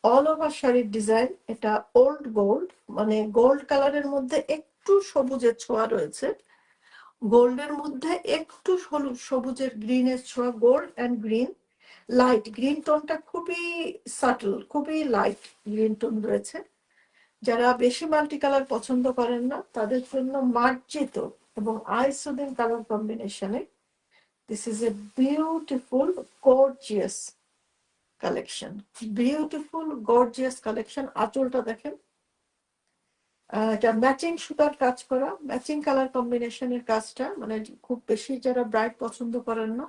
অল ওভার শাড়ির ডিজাইন। এটা ওল্ড গোল্ড, মানে গোল্ড কালারের মধ্যে একটু সবুজের ছোঁয়া রয়েছে, গোল্ডের মধ্যে একটু সবুজের গ্রিনের ছোঁয়া, gold and green, light green টোনটা খুবই সাটল, খুবই লাইট গ্রিন টোন রয়েছে। যারা বেশি মাল্টি কালার পছন্দ করেন না তাদের জন্য মার্জিত এবং আই সুদিং কালার কম্বিনেশনে this is a beautiful gorgeous collection, beautiful gorgeous collection. আঁচলটা দেখেন, এটা ম্যাচিং সুতার কাজ করা, ম্যাচিং কালার কম্বিনেশনের কাজটা, মানে খুব বেশি যারা ব্রাইট পছন্দ করেন না,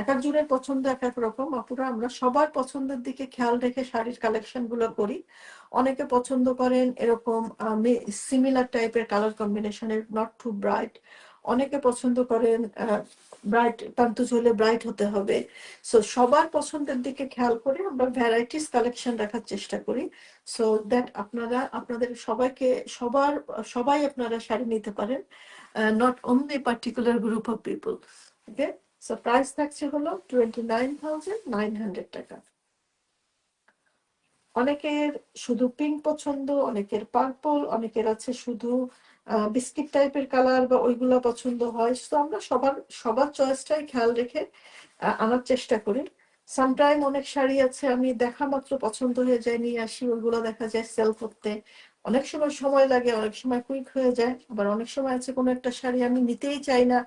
এক একজনের পছন্দ এক এক রকম। আপুরা আমরা সবার পছন্দের দিকে খেয়াল রেখে শাড়ির কালেকশন গুলো করি। অনেকে পছন্দ করেন এরকম সিমিলার টাইপের কালার কম্বিনেশনের, নট টু ব্রাইট। অনেকে পছন্দ করেন ব্রাইট, পান্তুজ হলে ব্রাইট হতে হবে। সো সবার পছন্দের দিকে খেয়াল করে আমরা ভ্যারাইটিস কালেকশন রাখার চেষ্টা করি, সো দ্যাট আপনারা আপনাদের সবাই আপনারা শাড়ি নিতে পারেন, not only particular group of people. Okay, so price থাকছে হলো 29,900 টাকা। অনেকের শুধু পিঙ্ক পছন্দ, অনেকের পার্পল, অনেকের আছে শুধু বিস্কিট টাইপের কালার বা ওইগুলো পছন্দ হয়। তো আমরা সবার চয়েসটাই খেয়াল রেখে আনার চেষ্টা করি। সামটাইম অনেক শাড়ি আছে আমি দেখা মাত্র পছন্দ হয়ে যায় নিয়ে আসি, ওইগুলো দেখা যায় সেল করতে অনেক সময় সময় লাগে, অনেক সময় কুইক হয়ে যায়। আবার অনেক সময় আছে কোনো একটা শাড়ি আমি নিতেই চাই না,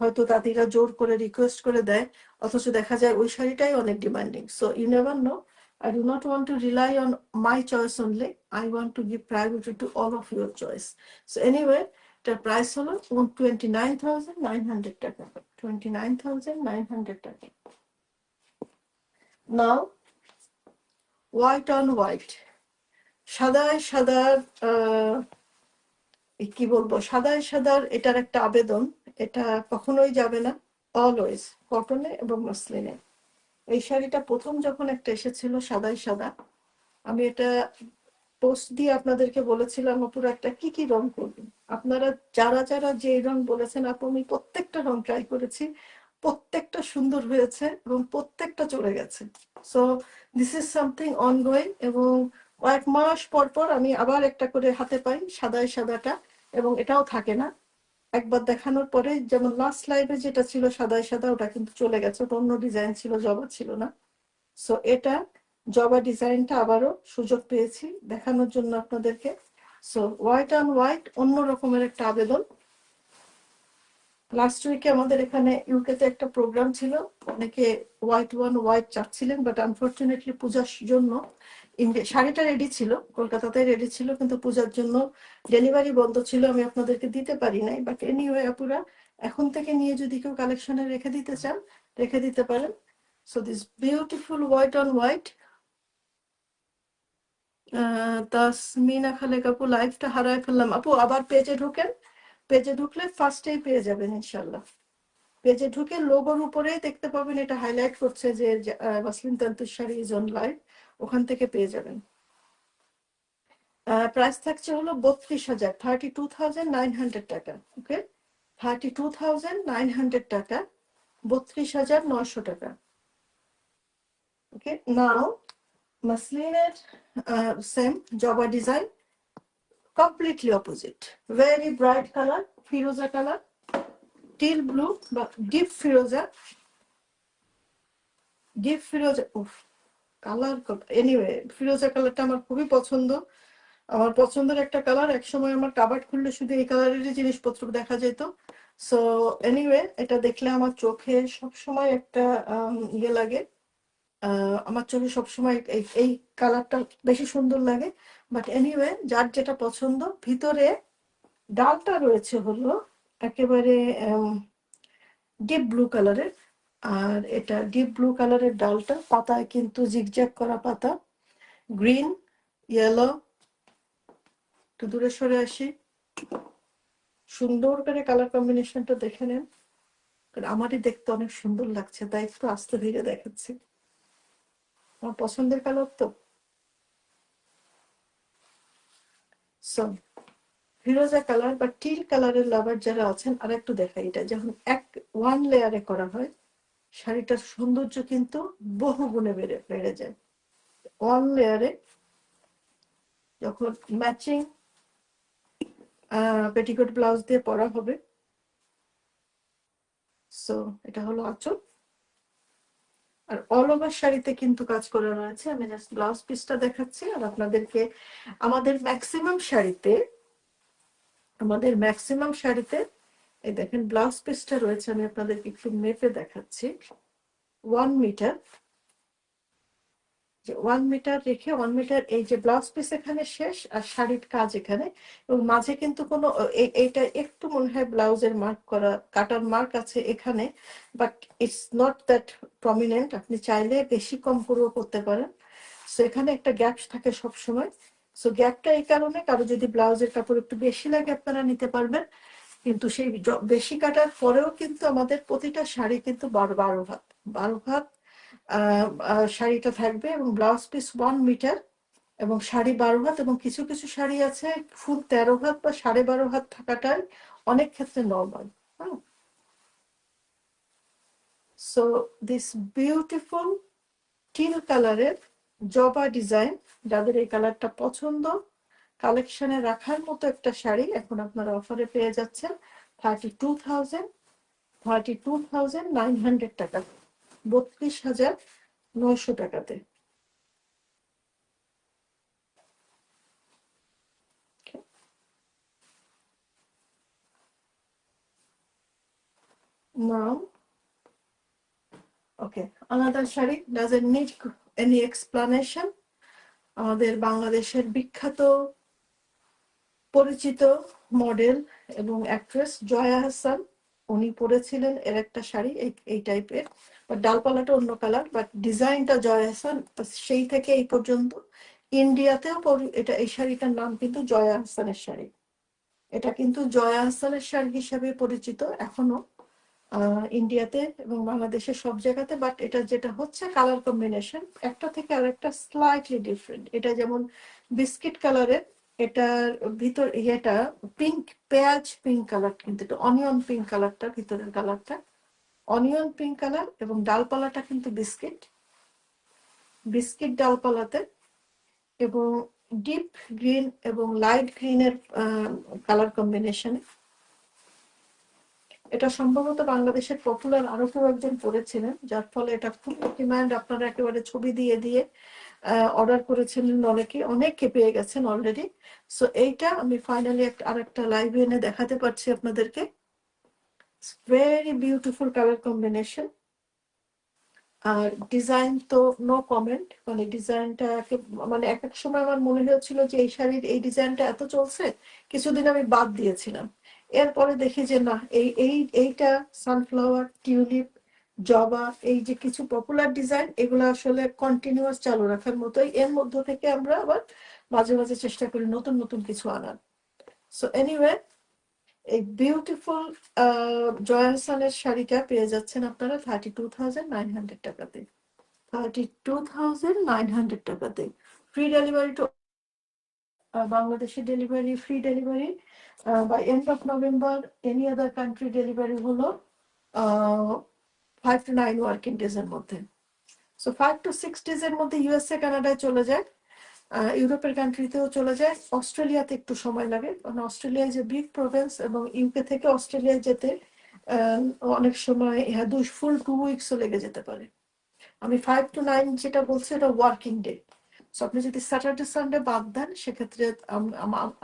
হয়তো দাদিরা জোর করে রিকোয়েস্ট করে দেয়, অথচ দেখা যায় ওই শাড়িটাই অনেক demanding. So you never know, I do not want to rely on my choice only. I want to give priority to all of your choice. So anyway, the price হলো 29,900 টাকা। 29,900 টাকা। Now, white on white. সাদায় সাদার কি বলবো, সাদায় সাদার এটার একটা আবেদন, এটা কখনোই যাবে না, অলওয়েজ কটনে এবং মসলিনে। এই শাড়িটা প্রথম যখন একটা এসেছিল সাদায় সাদা, আমি এটা পোস্ট দিয়ে আপনাদেরকে বলেছিলাম আপুরা একটা কি কি রং করবেন। আপনারা যারা যারা যে রং বলেছেন আপু, আমি প্রত্যেকটা রং ট্রাই করেছি, প্রত্যেকটা সুন্দর হয়েছে এবং প্রত্যেকটা চলে গেছে। So this is something ongoing, এবং কয়েক মাস পর পর আমি আবার একটা করে হাতে পাই সাদায় সাদাটা, এবং এটাও থাকে না। একবার দেখানোর পরে, যেমন লাস্ট লাইভে যেটা ছিল সাদায় সাদা, ওটা কিন্তু চলে গেছে, ওটা অন্য ডিজাইন ছিল, জবা ছিল না। সো এটা জবা ডিজাইনটা আবারও সুযোগ পেয়েছি দেখানোর জন্য আপনাদেরকে। সো হোয়াইট অন হোয়াইট, অন্য রকমের একটা আবেদন। লাস্ট উইকে আমাদের এখানে ইউকেতে একটা প্রোগ্রাম ছিল, অনেকে হোয়াইট ওয়ান হোয়াইট চাচ্ছিলেন, বাট আনফর্চুনেটলি পূজার জন্য শাড়িটা রেডি ছিল, কলকাতাতে রেডি ছিল, কিন্তু পূজার জন্য ডেলিভারি বন্ধ ছিল, আমি আপনাদেরকে দিতে পারি নাই। বাট এনিওয়ে আপুরা, এখন থেকে নিয়ে যদি কেউ কালেকশনে রেখে দিতে চান রেখে দিতে পারেন। So this beautiful white on white. Tasmina Khalek আপু, লাইভটা হারায় ফেললাম আপু, আবার পেজে ঢুকেন, পেজে ঢুকলে ফার্স্টেই পেয়ে যাবেন ইনশাল্লাহ। পেজে ঢুকে লোগোর উপরেই দেখতে পাবেন, এটা হাইলাইট করছে যে মাসলিন তান্তুর শাড়ি ইজ অন লাইভ, ওখান থেকে পেয়ে যাবেন। প্রাইস থাকছে হলো 32,000, 32,900 টাকা। ওকে, 32,900 টাকা, 32,900 টাকা। ওকে, নাও মাসলিনের সেম জবা design, completely opposite, very bright color, firoza color, teal blue বা deep firoza, উফ কালার, এনিওয়ে ফিরোজা কালারটা আমার খুবই পছন্দ, আমার পছন্দের একটা কালার। একসময় আমার কাবার্ড খুললে শুধু এই কালারেরই জিনিসপত্র দেখা যেত। সো এনিওয়ে, এটা দেখলে আমার চোখে সবসময় একটা ইয়ে লাগে, আমার চোখে সবসময় এই কালারটা বেশি সুন্দর লাগে। বাট এনিওয়ে যার যেটা পছন্দ। ভিতরে ডালটা রয়েছে হলো একেবারে ডিপ ব্লু কালারের, আর এটা ডিপ ব্লু কালারের ডালটা, পাতায় কিন্তু জিগজ্যাগ করা পাতা, গ্রিন, ইয়েলো। একটু দূরে সরে আসি, সুন্দর করে কালার কম্বিনেশনটা দেখে নেন। আমারই দেখতে অনেক সুন্দর লাগছে, তাই একটু আস্তে ধীরে দেখাচ্ছি। আমার পছন্দের কালার তো। সো ফিরোজা কালার বা টিল কালারের লাভার যারা আছেন, আর একটু দেখাই, এটা যখন ওয়ান লেয়ারে করা হয় শাড়িটার সৌন্দর্য কিন্তু বহু গুণে বেড়ে যায়। ওয়ান লেয়ারে যখন ম্যাচিং পেটিকোট ব্লাউজ দিয়ে পরা হবে। সো এটা হলো আঁচল, আর অল ওভার শাড়িতে কিন্তু কাজ করা রয়েছে। আমি জাস্ট ব্লাউজ পিসটা দেখাচ্ছি আর আপনাদেরকে। আমাদের ম্যাক্সিমাম শাড়িতে এই দেখেন ব্লাউজ পিসটা রয়েছে, আমি আপনাদেরকে একটু মেপে দেখাচ্ছি। 1 মিটার, যে 1 মিটার রেখে 1 মিটার, এই যে ব্লাউজ পিস এখানে শেষ আর শাড়ির কাজ এখানে, এবং মাঝে কিন্তু কোনো এইটা একটু মনে হয় ব্লাউজের মার্ক করা, কাটার মার্ক আছে এখানে, but it's not that prominent. আপনি চাইলে বেশি কম করেও করতে পারেন। সো এখানে একটা গ্যাপ থাকে সব সময়। সো গ্যাপটা এই কারণে, কারো যদি ব্লাউজের কাপড় একটু বেশি লাগে আপনারা নিতে পারবেন, কিন্তু সেই বেশি কাটার পরেও কিন্তু আমাদের প্রতিটা শাড়ি কিন্তু 12 হাত 12 হাত শাড়িটা থাকবে, এবং ব্লাউজ পিস 1 মিটার এবং শাড়ি 12 হাত, এবং কিছু কিছু শাড়ি আছে ফুল 13 হাত বা 12.5 হাত থাকাটাই অনেক ক্ষেত্রে normal. So this beautiful till কালারের জবা ডিজাইন, যাদের এই কালারটা পছন্দ, কালেকশনে রাখার মতো একটা শাড়ি এখন আপনারা অফারে পেয়ে যাচ্ছেন 32,900 টাকা, 32,900 টাকাতে। নাও ওকে, আনাদার শাড়ি ডাজন্ট নিড এনি এক্সপ্লানেশন। আমাদের বাংলাদেশের বিখ্যাত পরিচিত মডেল এবং অ্যাক্ট্রেস জয়া আহসান, উনি পরেছিলেন এর একটা শাড়ি এই টাইপের, বাট ডালপালাটা অন্য কালার, বাট ডিজাইনটা জয়া আহসান। সেই থেকে এই পর্যন্ত ইন্ডিয়াতেও এটা, এই শাড়িটার নাম কিন্তু জয়া আহসানের শাড়ি। এটা কিন্তু জয়া আহসানের শাড়ি হিসাবে পরিচিত এখনো ইন্ডিয়াতে এবং বাংলাদেশের সব জায়গাতে। বাট এটা যেটা হচ্ছে কালার কম্বিনেশন একটা থেকে আরেকটা স্লাইটলি ডিফারেন্ট। এটা যেমন বিস্কিট কালারের, এটার ভিতর ইয়েটা পিঙ্ক, পেঁয়াজ পিঙ্ক কালার, কিন্তু এটা অনিয়ন পিঙ্ক কালারটা, ভিতরের কালারটা অনিয়ন পিঙ্ক কালার, এবং ডালপালাটা কিন্তু বিস্কিট বিস্কিট ডালপালাতে, এবং ডিপ গ্রিন এবং লাইট গ্রিনের কালার কম্বিনেশনে। এটা সম্ভবত বাংলাদেশের পপুলার আরো কেউ একজন করেছিলেন, যার ফলে এটা খুব ডিমান্ড। আপনারা একেবারে ছবি দিয়ে দিয়ে অর্ডার করেছিলেন, অনেকে পেয়ে গেছেন অলরেডি। সো এইটা আমি ফাইনালি আরেকটা লাইভে এনে দেখাতে পারছি আপনাদেরকে। ভেরি বিউটিফুল কালার কম্বিনেশন, আর ডিজাইন তো নো কমেন্ট। মানে ডিজাইনটা মানে এক এক সময় আমার মনে হয়েছিল যে এই শাড়ির এই ডিজাইনটা এত চলছে, কিছুদিন আমি বাদ দিয়েছিলাম। এরপরে দেখি যে না, এইটা সানফ্লাওয়ার, টিউলিপ, জবা, এই যে কিছু পপুলার ডিজাইন, এগুলো আসলে কন্টিনিউয়াস চালু রাখার মতোই। এর মধ্য থেকে আমরা আবার মাঝে মাঝে চেষ্টা করি নতুন নতুন কিছু আনার। সো এনিওয়ে, এই বিউটিফুল জয়া হাসানের শাড়িটা পেয়ে যাচ্ছেন আপনারা 32,900 টাকাতে। 32,900 টাকাতে ফ্রি ডেলিভারি টু বাংলাদেশে delivery, free delivery by end of November. Any other country delivery হলো 5 to 9 ওয়ার্কিং ডেজ এর মধ্যে। সো 5 to 6 ডেজ এর মধ্যে ইউএসএ কানাডায় চলে যায়, ইউরোপের কান্ট্রিতেও চলে যায়। অস্ট্রেলিয়াতে একটু সময় লাগে, কারণ অস্ট্রেলিয়া যে বিগ প্রভিন্স, এবং ইউকে থেকে অস্ট্রেলিয়ায় যেতে অনেক সময় ফুল 2 উইকসও লেগে যেতে পারে। আমি 5 to 9 যেটা বলছি এটা ওয়ার্কিং ডে। সো আপনি যদি স্যাটারডে সানডে বাদ দেন, সেক্ষেত্রে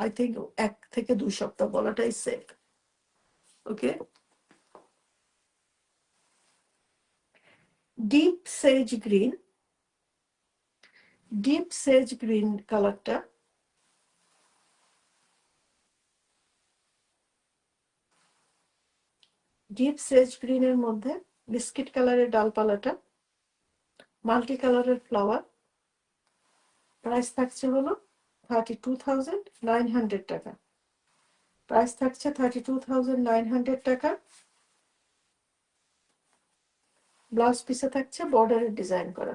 আই থিঙ্ক 1 থেকে 2 সপ্তাহ বলাটাই সেফ। ওকে, ডিপ সেজ গ্রিন, ডিপ সেজ গ্রিন কালারটা, ডিপ সেজ গ্রিনের মধ্যে বিস্কিট কালারের ডালপালাটা, মাল্টি কালারের ফ্লাওয়ার। প্রাইস থাকছে হলো 32,900 টাকা। প্রাইস থাকছে 32,900 টাকা। ব্লাউজ পিসে থাকছে বর্ডারের ডিজাইন করা।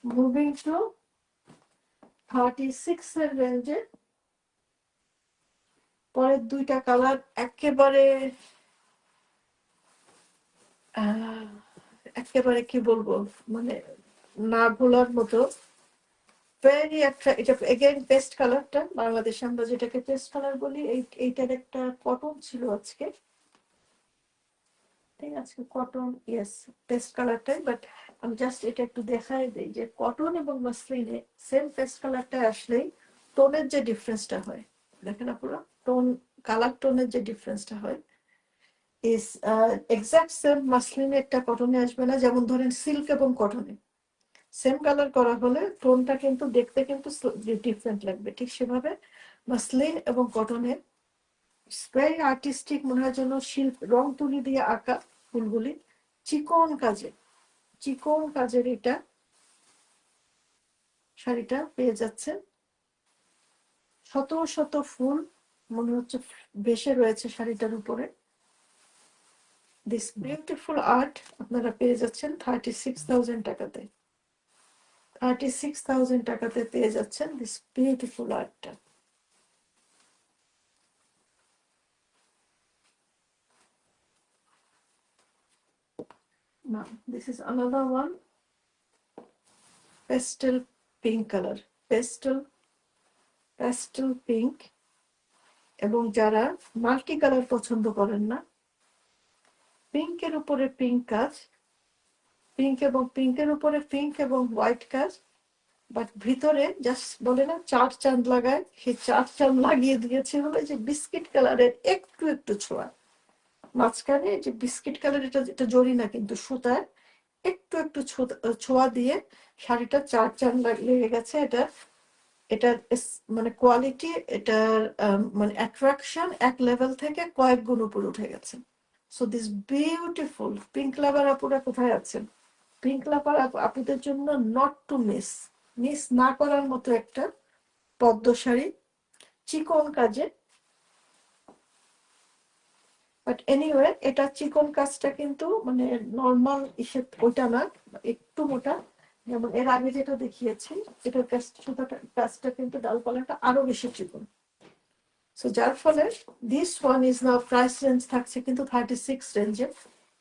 মুভিং টু 36 এর রেঞ্জে পরের দুইটা কালার একেবারে কি বলবো, মানে না ভোলার মতো। ভেরি একটা, এটা এগেইন পেস্ট কালারটা, বাংলাদেশে আমরা যেটাকে পেস্ট কালার বলি, এইটার একটা কটন ছিল আজকে, ঠিক আছে, কটন, ইয়েস পেস্ট কালারটাই। বাট আমি জাস্ট এটা একটু দেখাই দিই যে কটন এবং মাসলিনে সেম পেস্ট কালারটা আসলেই টোনের যে ডিফারেন্সটা হয়, দেখেন আপনারা টোন, কালার টোনের যে ডিফারেন্সটা হয় ইস এক্সাক্ট সেম মাসলিনে একটা কটনে আসবে না। যেমন ধরেন সিল্ক এবং কটনে সেম কালার করা হলে টোনটা কিন্তু দেখতে কিন্তু ডিফারেন্ট লাগবে, ঠিক সেভাবে মাসলিন এবং কটনের ভেরি আর্টিস্টিক, মনে হয় যেন শিল্প, রং তুলি দিয়ে আঁকা ফুলগুলি, চিকন কাজের এটা শাড়িটা পেয়ে যাচ্ছে। শত শত ফুল মনে হচ্ছে ভেসে রয়েছে শাড়িটার উপরে। দিস বিউটিফুল আর্ট আপনারা পেয়ে যাচ্ছেন 36,000 টাকাতে। 36,000 টাকাতে পেয়ে যাচ্ছেন দিস বিউটিফুল আর্টটা। Now, this is another one. Pastel pink color. Pastel pink. এবং যারা মাল্টি কালার পছন্দ করেন না, পিঙ্কের উপরে পিঙ্ক কাজ, পিঙ্কের উপরে পিঙ্ক এবং হোয়াইট কাজ, বাট ভিতরে জাস্ট বলে না চার চাঁদ লাগায়, সেই চার চাঁদ লাগিয়ে দিয়েছে হলো যে বিস্কিট কালারের একটু ছোঁয়া মাঝখানে, যে বিস্কিট কালার, এটা জরি না কিন্তু সুতার একটু ছোঁয়া দিয়ে শাড়িটা চার চাঁদ লেগে গেছে। এটা মানে কোয়ালিটি, এটার মানে অ্যাট্রাকশন এক লেভেল থেকে কয়েক গুণ উপরে উঠে গেছে। সো দিস বিউটিফুল পিঙ্ক লাভার আপুরা কোথায় আছেন? পিঙ্ক লাভার আপুদের জন্য নট টু মিস না করার মতো একটা পদ্ম শাড়ি, চিকন কাজে। বাট এনিওয়ে, এটা চিকন কাজটা কিন্তু মানে নর্মাল ওইটা না, একটু মোটা। যেমন এর আগে যেটা দেখিয়েছি, এটার কাজটা কিন্তু ডালপালাটা আরো বেশি চিকন। সো যার ফলে this one is now price range থাকছে কিন্তু 36 রেঞ্জে।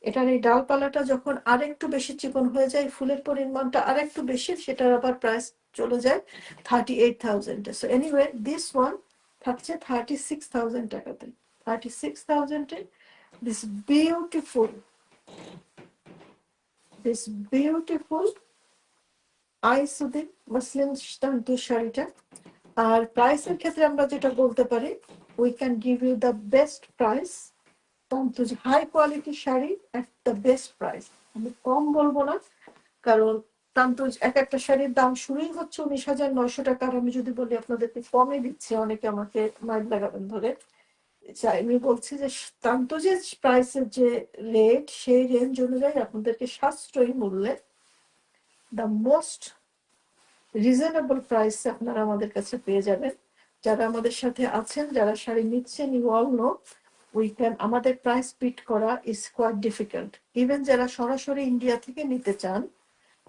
এটার এই ডালপালাটা যখন আরেকটু বেশি চিকন হয়ে যায়, ফুলের পরিমাণটা আরেকটু বেশি, সেটার আবার প্রাইস চলে যায় 38,000। সো এনিওয়ে দিস ওয়ান থাকছে 36,000 টাকাতে। 36,000-এ this beautiful eye soothing muslin তান্তুজ শাড়িটা। আর প্রাইসের ক্ষেত্রে আমরা যেটা বলতে পারি, we can give you the best price. তান্তুজ হাই কোয়ালিটি শাড়ি অ্যাট দ্য বেস্ট প্রাইস। আমি কম বলবো না, কারণ তান্তুজ এক একটা শাড়ির দাম শুরুই হচ্ছে 19,900 টাকা। আর আমি যদি বলি আপনাদেরকে কমে দিচ্ছি, অনেকে আমাকে মাইক লাগাবেন ধরে। আমি বলছি যে তান্তুজের প্রাইসের যে রেট, সেই রেঞ্জ অনুযায়ী আপনাদেরকে সাশ্রয়ী মূল্যে দ্য মোস্ট রিজনেবল প্রাইসে আপনারা আমাদের কাছে পেয়ে যাবেন। যারা আমাদের সাথে আছেন, যারা শাড়ি নিচ্ছেন, ইউ অল নো আমাদের প্রাইস বিট করা ইজ কোয়াইট ডিফিকাল্ট। ইভেন যারা সরাসরি ইন্ডিয়া থেকে নিতে চান,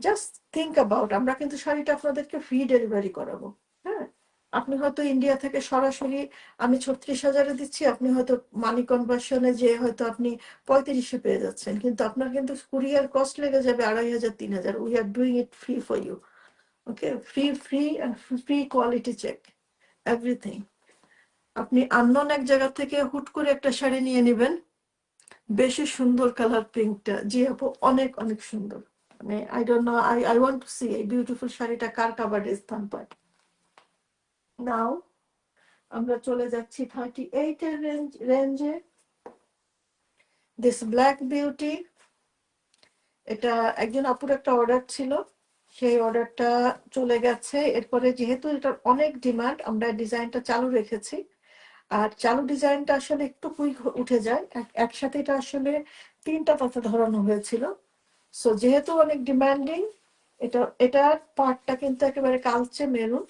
জাস্ট থিঙ্ক অ্যাবাউট, আমরা কিন্তু শাড়িটা আপনাদেরকে ফ্রি ডেলিভারি করাবো। হ্যাঁ, আপনি হয়তো ইন্ডিয়া থেকে সরাসরি আমি 36,000-এ দিচ্ছি, আপনি হয়তো মানি কনভার্সনে যে হয়তো আপনি 35-এ পেয়ে যাচ্ছেন, কিন্তু আপনার কিন্তু কুরিয়ার কস্ট লেগে যাবে 2,500 3,000। We are doing it free for you. Okay, free quality check, everything. আপনি আননোন এক জায়গা থেকে হুট করে একটা শাড়ি নিয়ে নেবেন, বেশি সুন্দর কালার পিঙ্কটা, জি আপু অনেক অনেক সুন্দর। মানে I don't know, I want to see এই বিউটিফুল শাড়িটা কার কাবার্ডে স্থান পায়। নাও আমরা চলে যাচ্ছি 38 এর রেঞ্জে। দিস ব্ল্যাক বিউটি, এটা একজন আপুর একটা অর্ডার ছিল, সেই অর্ডারটা চলে গেছে। এরপরে যেহেতু এটার অনেক ডিমান্ড, আমরা ডিজাইনটা চালু রেখেছি। আর চালু ডিজাইনটা আসলে একটু কুইক উঠে যায়, একসাথে এটা আসলে 3টা তাতে ধরানো হয়েছিল। সো যেহেতু অনেক ডিমান্ডিং, এটার পার্টটা কিন্তু একেবারে কালচে মেরুন।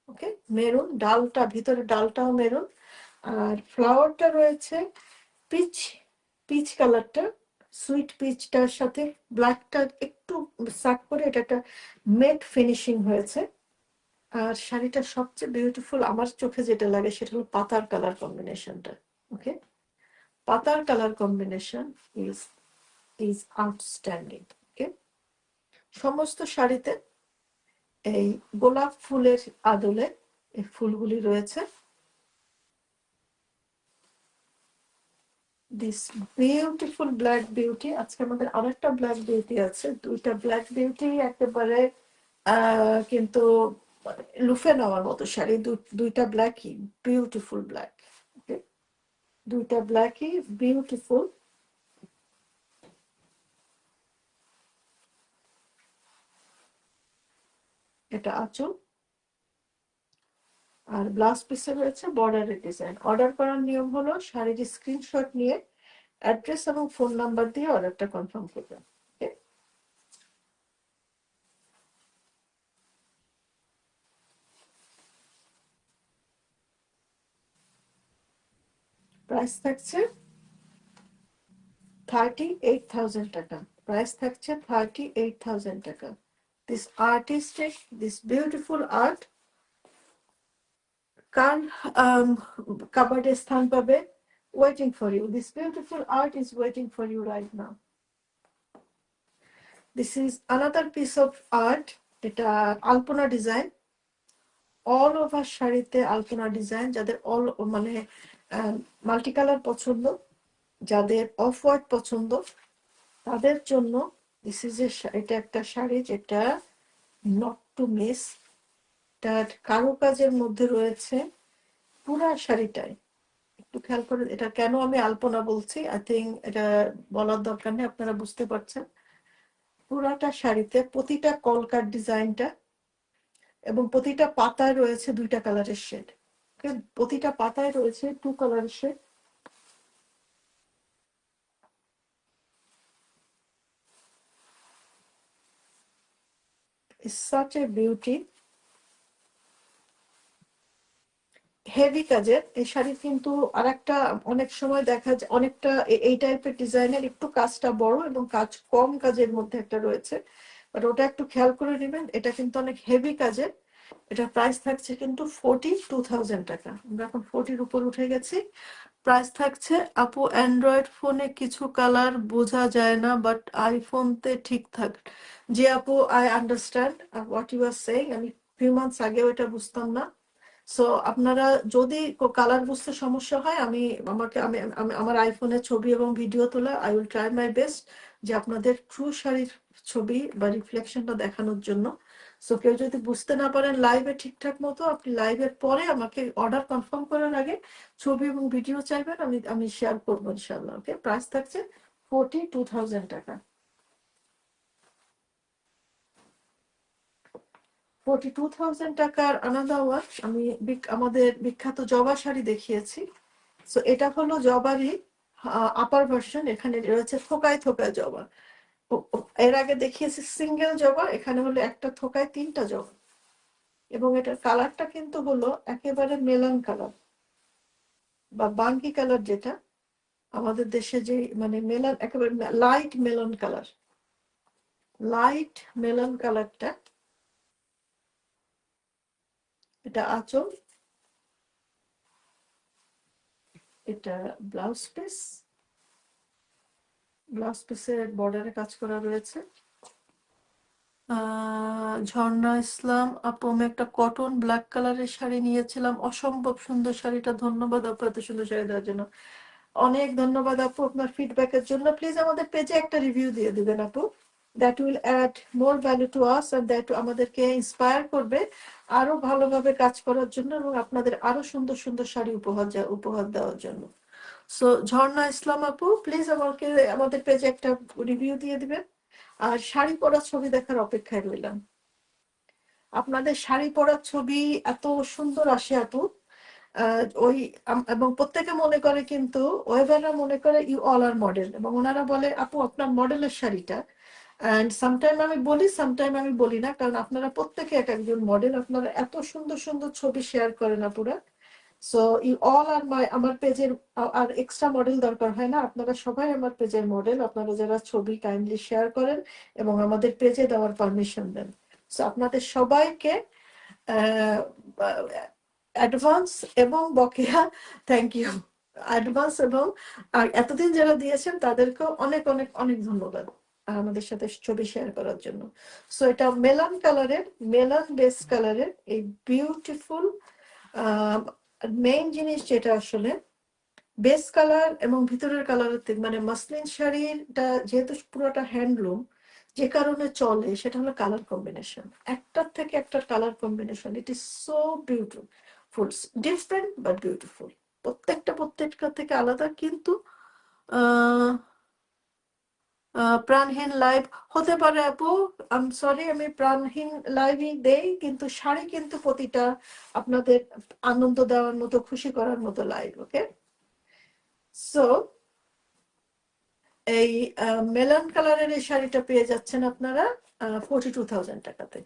ওকে, মেরুন, ডালটা ভিতরে ডালটাও মেরুন। আর ফ্লাওয়ারটা রয়েছে পিচ, পিচ কালারটা, সুইট পিচটার সাথে ব্ল্যাকটা একটু সাক করে এটা একটা মেট ফিনিশিং হয়েছে। আর শাড়িটা সবচেয়ে বিউটিফুল আমার চোখে যেটা লাগে সেটা হলো পাতার কালার কম্বিনেশনটা। ওকে, পাতার colour combination is is outstanding. Okay, সমস্ত শাড়িতে এই গোলাপ ফুলের আদলে এই ফুলগুলি রয়েছে। দিস বিউটিফুল ব্ল্যাক বিউটি, আজকে আমাদের আরেকটা ব্ল্যাক বিউটি আছে, দুইটা ব্ল্যাক বিউটি একেবারে কিন্তু লুফে নেওয়ার মতো শাড়ি, দুইটা ব্ল্যাকই বিউটিফুল ব্ল্যাক। ওকে, দুইটা ব্ল্যাকই বিউটিফুল। এটা আঁচল, আর ব্লাউজ পিসে রয়েছে বর্ডারের ডিজাইন। অর্ডার করার নিয়ম হলো শাড়ির স্ক্রিনশট নিয়ে অ্যাড্রেস এবং ফোন নাম্বার দিয়ে অর্ডারটা কনফার্ম করবেন। ওকে, প্রাইস থাকছে 38,000 টাকা। প্রাইস থাকছে 38,000 টাকা। This artistic, this beautiful art কার কাবার্ডে স্থান পাবে? Waiting for you, this beautiful art is waiting for you right now. This is another piece of art. এটা আলপনা ডিজাইন, অল ওভার শাড়িতে আলপনা ডিজাইন। যাদের অল মানে মাল্টি কালার পছন্দ, যাদের অফ হোয়াইট পছন্দ, তাদের জন্য দিস ইজ এটা একটা শাড়ি যেটা নট টু মিস। তার কারুকাজের মধ্যে রয়েছে পুরা শাড়িটাই। একটু খেয়াল করে, এটা কেন আমি আলপনা বলছি আই থিঙ্ক এটা বলার দরকার নেই, আপনারা বুঝতে পারছেন। পুরাটা শাড়িতে প্রতিটা কলকার ডিজাইনটা এবং প্রতিটা পাতায় রয়েছে দুইটা কালারের শেড। প্রতিটা পাতায় রয়েছে 2 কালারের শেড। It's such a beauty. Heavy কাজের এই শাড়ি, কিন্তু আরেকটা অনেক সময় দেখা যায় অনেকটা এই টাইপের ডিজাইনের একটু কাজটা বড় এবং কাজ কম কাজের মধ্যে একটা রয়েছে, বাট ওটা একটু খেয়াল করে নেবেন। এটা কিন্তু অনেক হেভি কাজের। এটা প্রাইস থাকছে কিন্তু 42,000 টাকা। আমরা এখন 40-র উপর উঠে গেছি। প্রাইস থাকছে, আপু অ্যান্ড্রয়েড ফোনে কিছু কালার বোঝা যায় না বাট আইফোনতে ঠিকঠাক। জি আপু, I understand what you are saying. আমি ফিউ মান্থস আগেও এটা বুঝতাম না। সো আপনারা যদি কালার বুঝতে সমস্যা হয়, আমি আমাকে আমি আমি- আমার আইফোনের ছবি এবং ভিডিও তোলা, I will try my best যে আপনাদের ট্রু শাড়ির ছবি বা রিফ্লেকশনটা দেখানোর জন্য। সো কেউ যদি বুঝতে না পারেন লাইভে ঠিকঠাক মতো, আপনি লাইভের পরে আমাকে অর্ডার কনফার্ম করার আগে ছবি এবং ভিডিও চাইবেন, আমি আমি শেয়ার করবো ইনশাল্লাহ। ওকে, প্রাইস থাকছে 42,000 টাকা। 42,000 টাকার আনাদা ওয়ান আমি আমাদের বিখ্যাত জবা শাড়ি দেখিয়েছি। সো এটা হলো জবারই আপার ভার্সন। এখানে রয়েছে থোকায় থোকায় জবা। এর আগে দেখিয়েছি সিঙ্গেল জবা, এখানে হলো একটা থোকায় 3টা জবা। এবং এটার কালারটা কিন্তু হলো একেবারে মেলান কালার বা বাঙ্গি কালার, যেটা আমাদের দেশে যে মানে মেলান, একেবারে light melon colour, light melon কালারটা। এটা আঁচল, এটা ব্লাউজ পিস। ব্লাউজ পিসের বর্ডারে কাজ করা রয়েছে। ঝর্ণা ইসলাম আপু, আমি একটা কটন ব্ল্যাক কালারের শাড়ি নিয়েছিলাম, অসম্ভব সুন্দর শাড়িটা। ধন্যবাদ আপু এত সুন্দর শাড়ি দেওয়ার জন্য। অনেক ধন্যবাদ আপু আপনার ফিডব্যাকের জন্য। প্লিজ আমাদের পেজে একটা রিভিউ দিয়ে দিবেন আপু। That will add more value to us and that আমাদেরকে ইন্সপায়ার করবে আরো ভালোভাবে কাজ করার জন্য এবং আপনাদের আরো সুন্দর সুন্দর শাড়ি উপহার দেওয়ার জন্য। সো ঝর্ণা ইসলাম আপু, প্লিজ আমাদের পেজে একটা রিভিউ দিয়ে দিবেন। আর শাড়ি পরা ছবি দেখার অপেক্ষায় রইলাম। আপনাদের শাড়ি পরার ছবি এত সুন্দর আসে আপু, ওই এবং প্রত্যেকে মনে করে কিন্তু ওয়েবাররা মনে করে ইউ অল আর মডেল, এবং ওনারা বলে আপু আপনার মডেলের শাড়িটা। অ্যান্ড সামটাইম আমি বলি, সামটাইম আমি বলি না, কারণ আপনারা প্রত্যেকে এক একজন মডেল, আপনারা এত সুন্দর সুন্দর ছবি শেয়ার করেন আপুরা। সো ইউ অল আর আমার পেজের আর এক্সট্রা মডেল দরকার হয় না, আপনারা সবাই আমার পেজের মডেল, আপনারা যারা ছবি কাইন্ডলি শেয়ার করেন এবং আমাদের পেজে দেওয়ার পারমিশন দেন। সো আপনাদের সবাইকে অ্যাডভান্স এবং বকেয়া থ্যাংক ইউ। অ্যাডভান্স এবং আর এতদিন যারা দিয়েছেন তাদেরকেও অনেক অনেক অনেক ধন্যবাদ আমাদের সাথে ছবি শেয়ার করার জন্য। সো এটা মেলান কালারের, মেলান বেস কালারের এই বিউটিফুল মেইন জিনিস যেটা আসলে বেস কালার এবং ভিতরের কালারের থেকে, মানে মাসলিন শাড়িটা যেহেতু পুরোটা হ্যান্ডলুম, যে কারণে চলে সেটা হলো কালার কম্বিনেশন, একটার থেকে একটা colour combination. It is so beautiful, different but beautiful, প্রত্যেকটা থেকে আলাদা। কিন্তু প্রাণহীন লাইভ হতে পারে আপু, আম সরি, আমি প্রাণহীন লাইভই দেই, কিন্তু শাড়ি কিন্তু প্রতিটা আপনাদের আনন্দ দেওয়ার মতো, খুশি করার মতো লাইভ। ওকে, সো এই মেলান কালারের এই শাড়িটা পেয়ে যাচ্ছেন আপনারা 42,000 টাকাতে।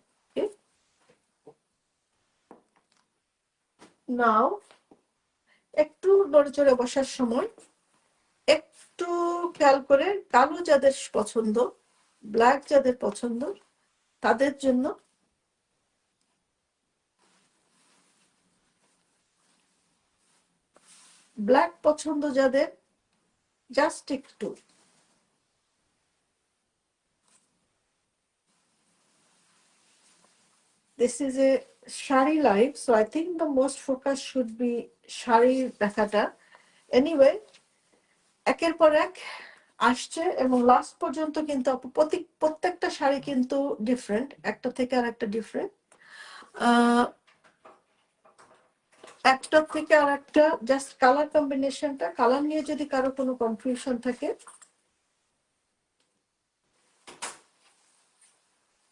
নাও একটু নড়েচড়ে বসার সময় একটু খেয়াল করে, কালো যাদের পছন্দ, ব্ল্যাক যাদের পছন্দ তাদের জন্য ব্ল্যাক পছন্দ যাদের, জাস্ট একটু this is a sari live, so I think the most focus should be শাড়ির দেখাটা। এনিওয়ে, একের পর এক আসছে এবং লাস্ট পর্যন্ত কিন্তু প্রত্যেকটা শাড়ি কিন্তু ডিফারেন্ট, একটা থেকে আর একটা ডিফারেন্ট, একটা থেকে আর একটা। জাস্ট কালার কম্বিনেশনটা, কালার নিয়ে যদি কারো কোনো কনফিউশন থাকে,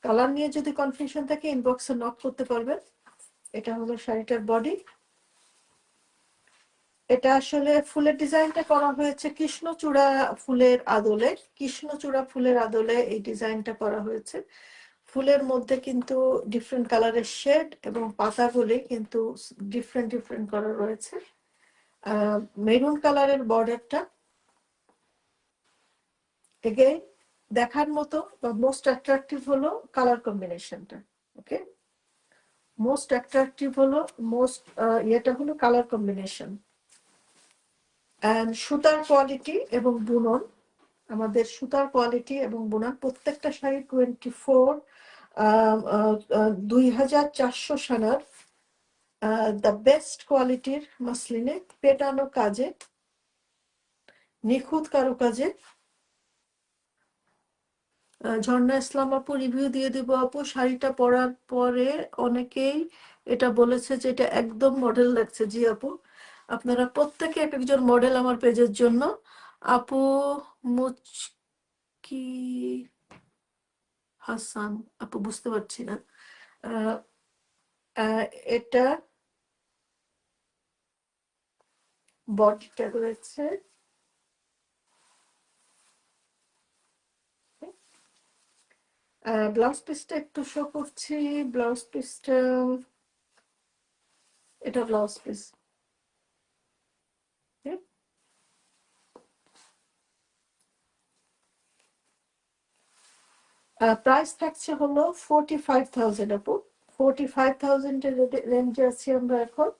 কালার নিয়ে যদি কনফিউশন থাকে ইনবক্সে নক করতে পারবেন। এটা হলো শাড়িটার বডি। এটা আসলে ফুলের ডিজাইনটা করা হয়েছে কৃষ্ণচূড়া ফুলের আদলে, কৃষ্ণচূড়া ফুলের আদলে এই ডিজাইনটা করা হয়েছে। ফুলের মধ্যে কিন্তু ডিফারেন্ট কালারের শেড এবং পাতাগুলি কিন্তু ডিফারেন্ট ডিফারেন্ট করা রয়েছে। মেরুন কালারের বর্ডারটা এগেইন দেখার মতো, বা মোস্ট অ্যাট্রাকটিভ হলো কালার কম্বিনেশনটা। ওকে, মোস্ট অ্যাট্রাকটিভ হলো ইয়েটা হলো কালার কম্বিনেশন অ্যান্ড সুতার কোয়ালিটি এবং বুনন। আমাদের সুতার কোয়ালিটি এবং বুনন প্রত্যেকটা শাড়ি 2400 সানার দ্য বেস্ট কোয়ালিটির মাসলিনে, পেটানো কাজে, নিখুঁত কারুকাজে। ঝর্ণা ইসলাম আপু রিভিউ দিয়ে দিব আপু। শাড়িটা পরার পরে অনেকেই এটা বলেছে যে এটা একদম মডেল লাগছে। জি আপু, আপনারা প্রত্যেকে এক একজন মডেল আমার পেজের জন্য। আপু মুচকি হাসান আপু, বুঝতে পারছি না। এটা বডিটা রয়েছে, ব্লাউজ পিসটা একটু শো করছি। ব্লাউজ পিসটা, এটা ব্লাউজ পিস। প্রাইস থাকছে হলো 45,000 আপু। 45,000 এর রেঞ্জে আছি আমরা এখন।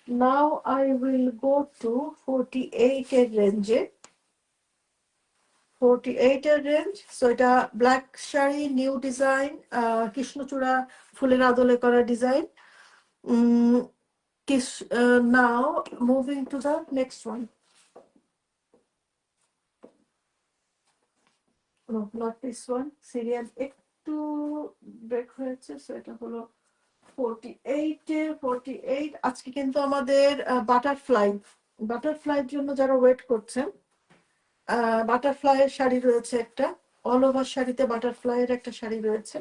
Now I will go to 48 এর রেঞ্জে। 48 এর রেঞ্জ। সো এটা ব্ল্যাক শাড়ি, নিউ ডিজাইন, কৃষ্ণচূড়া ফুলের আদলে করা design. Now moving to the next one. No, not this one. Serial একটু ব্রেক হয়েছে, সো এটা হলো 48। আজকে কিন্তু আমাদের বাটারফ্লাইয়ের জন্য যারা ওয়েট করছেন, বাটারফ্লাইয়ের শাড়ি রয়েছে একটা, অল ওভার শাড়িতে বাটারফ্লাইয়ের একটা শাড়ি রয়েছে।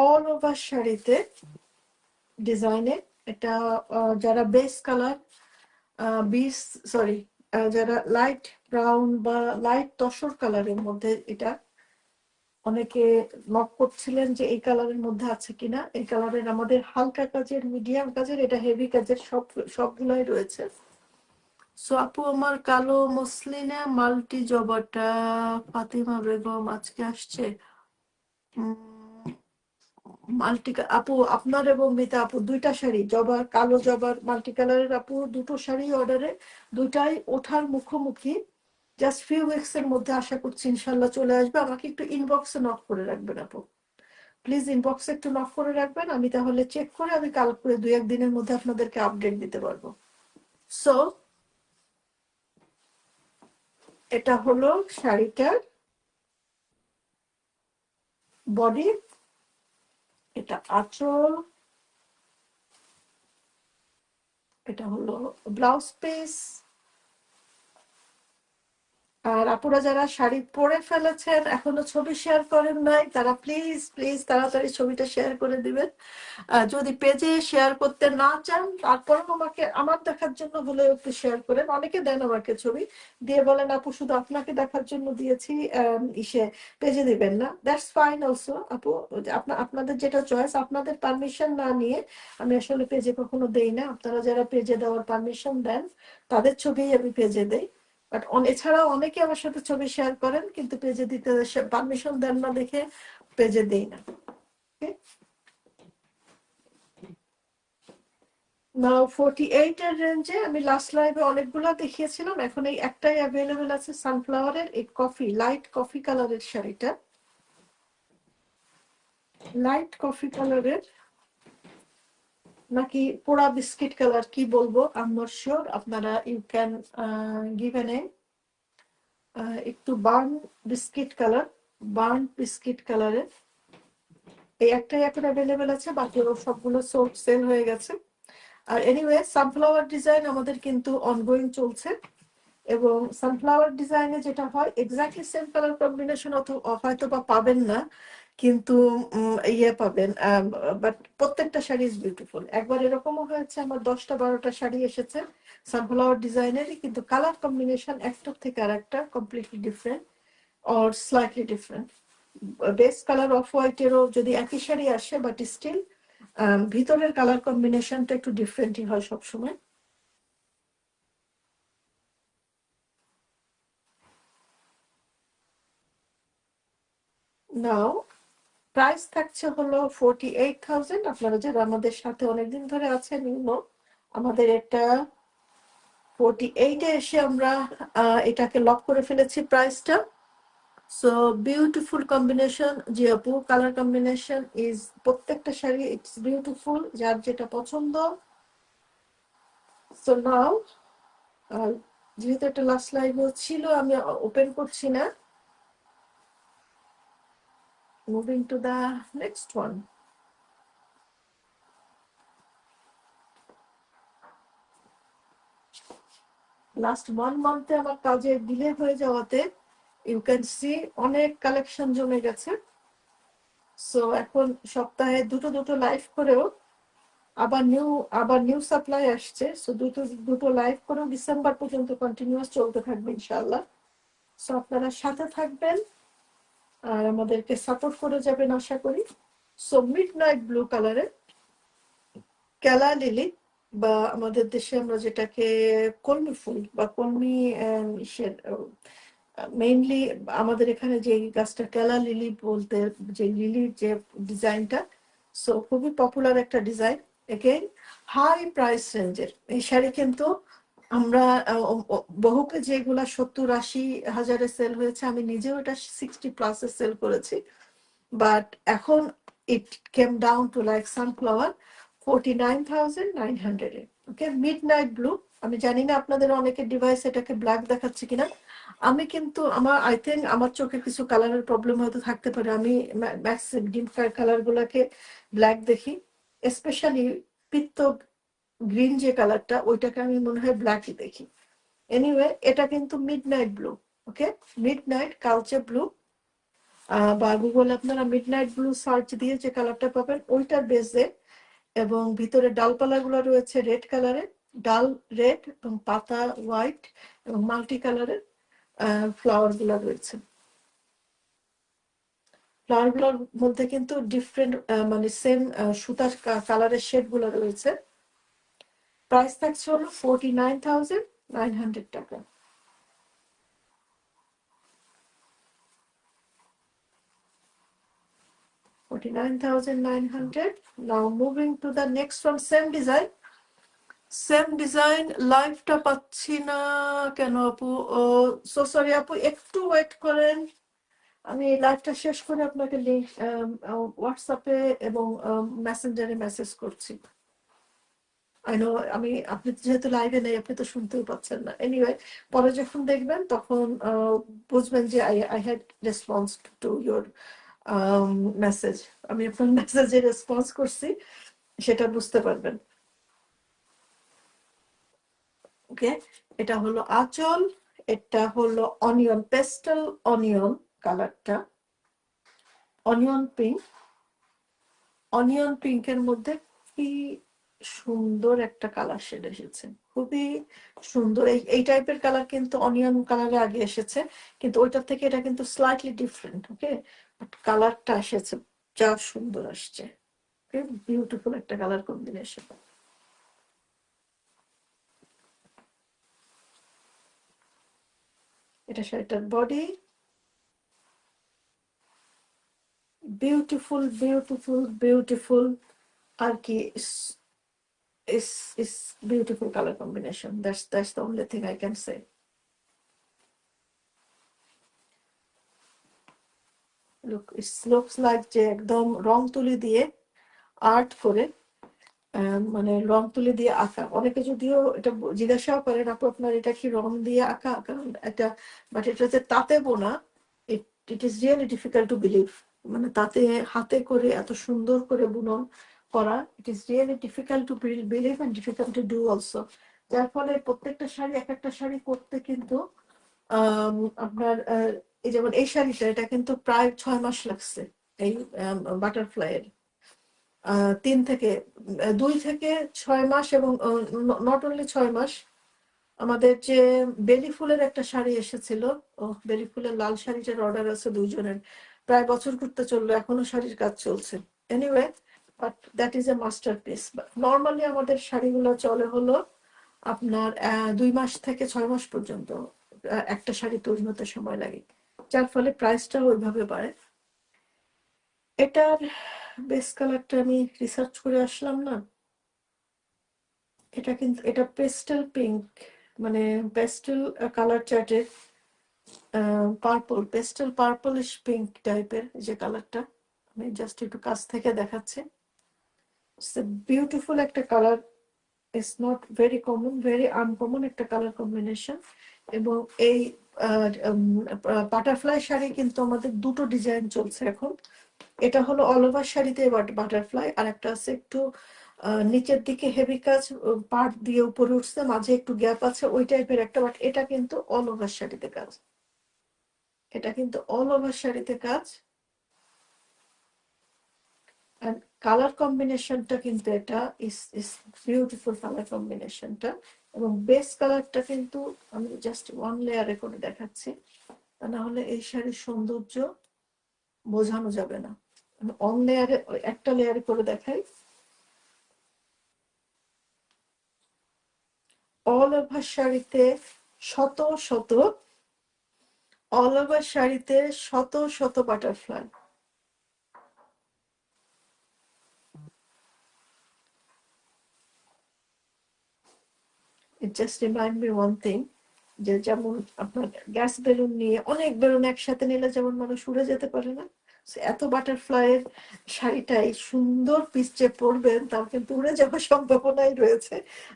অল ওভার শাড়িতে ডিজাইনে এটা যারা বেস কালার বিস সরি যারা লাইট ব্রাউন বা লাইট তসর কালারের মধ্যে, এটা অনেকে নক করছিলেন যে এই কালারের মধ্যে আছে কিনা। এই কালারের আমাদের হালকা কাজের, মিডিয়াম কাজের, এটা হেভি কাজের সবগুলাই রয়েছে। সো আপু আমার কালো মসলিনে মাল্টি জবাটা ফাতিমা বেগম আজকে আসছে। মাল্টি আপু আপনার এবং মিতা আপু দুইটা শাড়ি, জবার কালো জবার মাল্টি কালারের আপু দুটো শাড়ি অর্ডারে, দুইটাই ওঠার মুখোমুখি। জাস্ট ফিউ উইকস এর মধ্যে আশা করছি ইনশাল্লাহ চলে আসবে। আমাকে একটু ইনবক্সে নক করে রাখবেন আপু, প্লিজ ইনবক্সে একটু নক করে রাখবেন। আমি তাহলে চেক করে আমি কাল করে 2-1 দিনের মধ্যে আপনাদেরকে আপডেট দিতে পারবো। সো এটা হলো শাড়িটার বডি, এটা আঁচল, এটা হলো ব্লাউজ পিস। আর আপুরা যারা শাড়ি পরে ফেলেছেন এখনো ছবি শেয়ার করেন নাই, তারা প্লিজ প্লিজ তাড়াতাড়ি ছবিটা শেয়ার করে দিবেন। যদি পেজে শেয়ার করতে না চান তারপরেও আমাকে আমার দেখার জন্য হলে একটু শেয়ার করেন। অনেকে দেন আমাকে ছবি দিয়ে বলেন আপু শুধু আপনাকে দেখার জন্য দিয়েছি, ইসে পেজে দিবেন না। দ্যাটস ফাইন অলসো আপু, আপনাদের যেটা চয়েস। আপনাদের পারমিশন না নিয়ে আমি আসলে পেজে কখনো দেই না। আপনারা যারা পেজে দেওয়ার পারমিশন দেন তাদের ছবি আমি পেজে দেই। বাট এছাড়াও অনেকে আমার সাথে ছবি শেয়ার করেন কিন্তু পেজে দিতে পারমিশন দেন না দেখে পেজে দেই না। নাও 48 এর রেঞ্জে আমি লাস্ট লাইভে অনেকগুলো দেখিয়েছিলাম, এখন এই একটাই অ্যাভেলেবেল আছে সানফ্লাওয়ারের এই কফি, লাইট কফি কালারের শাড়িটা। লাইট কফি কালারের নাকি পোড়া বিস্কিট কালার কি বলবো আই এম নট শিওর, আপনারা you can give a name. একটু burn biscuit colour, burn biscuit কালারের এই একটাই এখন অ্যাভেলেবেল আছে, বাকি সবগুলো সোল্ড সেল হয়ে গেছে। আর এনিওয়ে সানফ্লাওয়ার ডিজাইন আমাদের কিন্তু অনগোয়িং চলছে, এবং সানফ্লাওয়ার ডিজাইনে যেটা হয় এক্স্যাক্টলি সেম কালার কম্বিনেশন হয়তো বা পাবেন না, কিন্তু ইয়ে পাবেন, বাট প্রত্যেকটা শাড়ি ইজ বিউটিফুল। একবার এরকমও হয়েছে আমার 10টা-12টা শাড়ি এসেছে সানফ্লাওয়ার ডিজাইনেরই, কিন্তু কালার কম্বিনেশন একটার থেকে আর একটা completely different or slightly different. Base colour off হোয়াইটেরও যদি একই শাড়ি আসে বাট স্টিল ভিতরের কালার কম্বিনেশনটা একটু ডিফারেন্টই হয় সবসময়। নাও প্রাইস থাকছে হলো 48,000। আপনারা যারা আমাদের সাথে অনেকদিন ধরে আছেন আমাদের এটা 48-এ এসে আমরা এটাকে লক করে ফেলেছি প্রাইসটা। সো বিউটিফুল কম্বিনেশন জি আপু, কালার কম্বিনেশন ইজ প্রত্যেকটা শাড়ি ইটস বিউটিফুল, যার যেটা পছন্দ। সো নাও যেহেতু একটা লাস্ট লাইভ ছিল আমি ওপেন করছি না, moving to the next one. Last 1 মান্থে আমার কাজে ডিলে হয়ে যাওয়াতে ইউ ক্যান সি অনেক কালেকশন জমে গেছে। সো এখন সপ্তাহে দুটো দুটো লাইভ করেও আবার নিউ সাপ্লাই আসছে। সো দুটো দুটো লাইভ করেও ডিসেম্বর পর্যন্ত কন্টিনিউয়াস চলতে থাকবে ইনশাআল্লাহ। সো আপনারা সাথে থাকবেন আর আমাদেরকে সাপোর্ট করে যাবেন আশা করি। সো মিড নাইট ব্লু কালারের ক্যালা লিলি, বা আমাদের দেশে আমরা যেটাকে কলমি ফুল বা কলমি মেইনলি আমাদের এখানে যে গাছটা ক্যালা লিলি বলতে, যে লিলির যে ডিজাইনটা, সো খুবই পপুলার একটা ডিজাইন। এগেইন হাই প্রাইস রেঞ্জের এই শাড়ি কিন্তু আমরা বহুকে যেগুলা 70-80 হাজারে সেল হয়েছে, আমি নিজেও এটা 60+ সেল করেছি, বাট এখন it came down to like sunflower 49,900 এ। Okay, midnight blue. আমি জানি না আপনাদের অনেকের ডিভাইস এটাকে ব্ল্যাক দেখাচ্ছে কিনা, আমি কিন্তু আই থিঙ্ক আমার চোখে কিছু কালারের প্রবলেম হয়তো থাকতে পারে, আমি ডিপ কালার গুলাকে ব্ল্যাক দেখি, স্পেশালি পিত্ত গ্রিন যে কালারটা ওইটাকে আমি মনে হয় ব্ল্যাকই দেখি। এনিওয়ে এটা কিন্তু মিড নাইট ব্লু, ওকে, মিড নাইট কালচে ব্লু। বা গুগলে আপনারা মিডনাইট ব্লু সার্চ দিয়ে যে কালারটা পাবেন ওইটার বেসে, এবং ভিতরে ডালপালাগুলো রয়েছে রেড কালারের, ডাল রেড এবং পাতা হোয়াইট এবং মাল্টি কালারের ফ্লাওয়ার গুলো রয়েছে। ফ্লাওয়ার গুলোর মধ্যে কিন্তু ডিফারেন্ট মানে সেম সুতার কালারের শেড গুলো রয়েছে। প্রাইস থাকছে হলো 49,900 টাকা। 49,900. Now moving to the next one, same design. Same design, লাইভটা পাচ্ছি না কেন আপু? ও সো সরি আপু, একটু ওয়েট করেন, আমি লাইভটা শেষ করে আপনাকে লিংক হোয়াটসঅ্যাপে এবং মেসেঞ্জারে মেসেজ করছি। আই নো আপনি যেহেতু লাইভে নেই আপনি তো শুনতেও পাচ্ছেন না। এনিওয়ে, পরে যখন দেখবেন তখন বুঝবেন যে I had response to your message. আমি আপনার মেসেজে রেসপন্স করছি, সেটা বুঝতে পারবেন। ওকে, এটা হলো আঁচল, এটা হলো অনিয়ন, পেস্টেল অনিয়ন কালারটা, অনিয়ন পিঙ্ক। অনিয়ন পিঙ্কের মধ্যে কি সুন্দর একটা কালার শেড এসেছে, খুবই সুন্দর। এই টাইপের কালার কিন্তু অনিয়ন কালারে আগে এসেছে, কিন্তু ওইটার থেকে এটা কিন্তু স্লাইটলি ডিফারেন্ট। ওকে, বাট কালারটা এসেছে যা সুন্দর আসছে, বিউটিফুল একটা কালার কম্বিনেশন। এটা শাড়িটার বডি, বিউটিফুল বিউটিফুল বিউটিফুল আর কি, is beautiful color combination. That's the only thing I can say. Look, it looks like যে একদম রং তুলি দিয়ে আর্ট করে, মানে রং তুলি দিয়ে আঁকা। অনেকে যদিও এটা জিজ্ঞাসাও করেন আপু আপনার এটা কি রং দিয়ে আঁকা, কারণ এটা, বাট এটা যে তাতে বোনা, it is really difficult to believe. মানে তাতে হাতে করে এত সুন্দর করে বুনন করা, it is really difficult to believe and difficult to do also. যার ফলে প্রত্যেকটা শাড়ি, এক একটা শাড়ি করতে কিন্তু আপনার এই যেমন এই শাড়িটা, এটা কিন্তু প্রায় 6 মাস লাগছে এই বাটারফ্লাই এর। 2 থেকে 6 মাস, এবং নট অনলি 6 মাস, আমাদের যে বেলি ফুলের একটা শাড়ি এসেছিল, বেলি ফুলের লাল শাড়িটার অর্ডার আছে 2 জনের, প্রায় বছর ঘুরতে চললো, এখনো শাড়ির কাজ চলছে। Anyway, but that is a masterpiece. Normally আমাদের শাড়িগুলো চলে হলো আপনার 2 মাস থেকে 6 মাস পর্যন্ত একটা শাড়ি তৈরি হতে সময় লাগে, যার ফলে প্রাইসটা ওইভাবে বাড়ে। এটার বেস কালারটা আমি রিসার্চ করে আসলাম না, এটা কিন্তু এটা পেস্টেল পিঙ্ক, মানে পেস্টেল কালার চার্টের পার্পল, পেস্টেল পার্পলিশ পিঙ্ক টাইপের যে কালারটা, আমি জাস্ট একটু কাছ থেকে দেখাচ্ছি। বিউটিফুল একটা colour, it's not very common, very uncommon একটা কালার কম্বিনেশন। এবং এই বাটারফ্লাই শাড়ি কিন্তু আমাদের দুটো ডিজাইন চলছে এখন। এটা হলো অল ওভার শাড়িতে বাটারফ্লাই, আর একটা আছে একটু নিচের দিকে হেভি কাজ, পার্ট দিয়ে উপরে উঠছে, মাঝে একটু গ্যাপ আছে, ওই টাইপের একটা। বাট এটা কিন্তু অল ওভার শাড়িতে কাজ, এটা কিন্তু অল ওভার শাড়িতে কাজ। আর কালার কম্বিনেশনটা কিন্তু এটা ইস বিউটিফুল কালার কম্বিনেশনটা। এবং বেস কালারটা কিন্তু আমি জাস্ট ওয়ান লেয়ারে করে দেখাচ্ছি, তা না হলে এই শাড়ির সৌন্দর্য বোঝানো যাবে না। আমি অন লেয়ারে, একটা লেয়ারে করে দেখাই। অল ওভার শাড়িতে শত শত, অল ওভার শাড়িতে শত শত butterfly. It just remind me one thing, যে যেমন আপনার গ্যাস বেলুন নিয়ে অনেক বেলুন একসাথে নিলে যেমন মানুষ উড়ে যেতে পারে না, এত বাটারফ্লাই এর শাড়িটাই সুন্দর পিসে পরবেন তাও কিন্তু উড়ে যাওয়ার সম্ভাবনাই রয়েছে।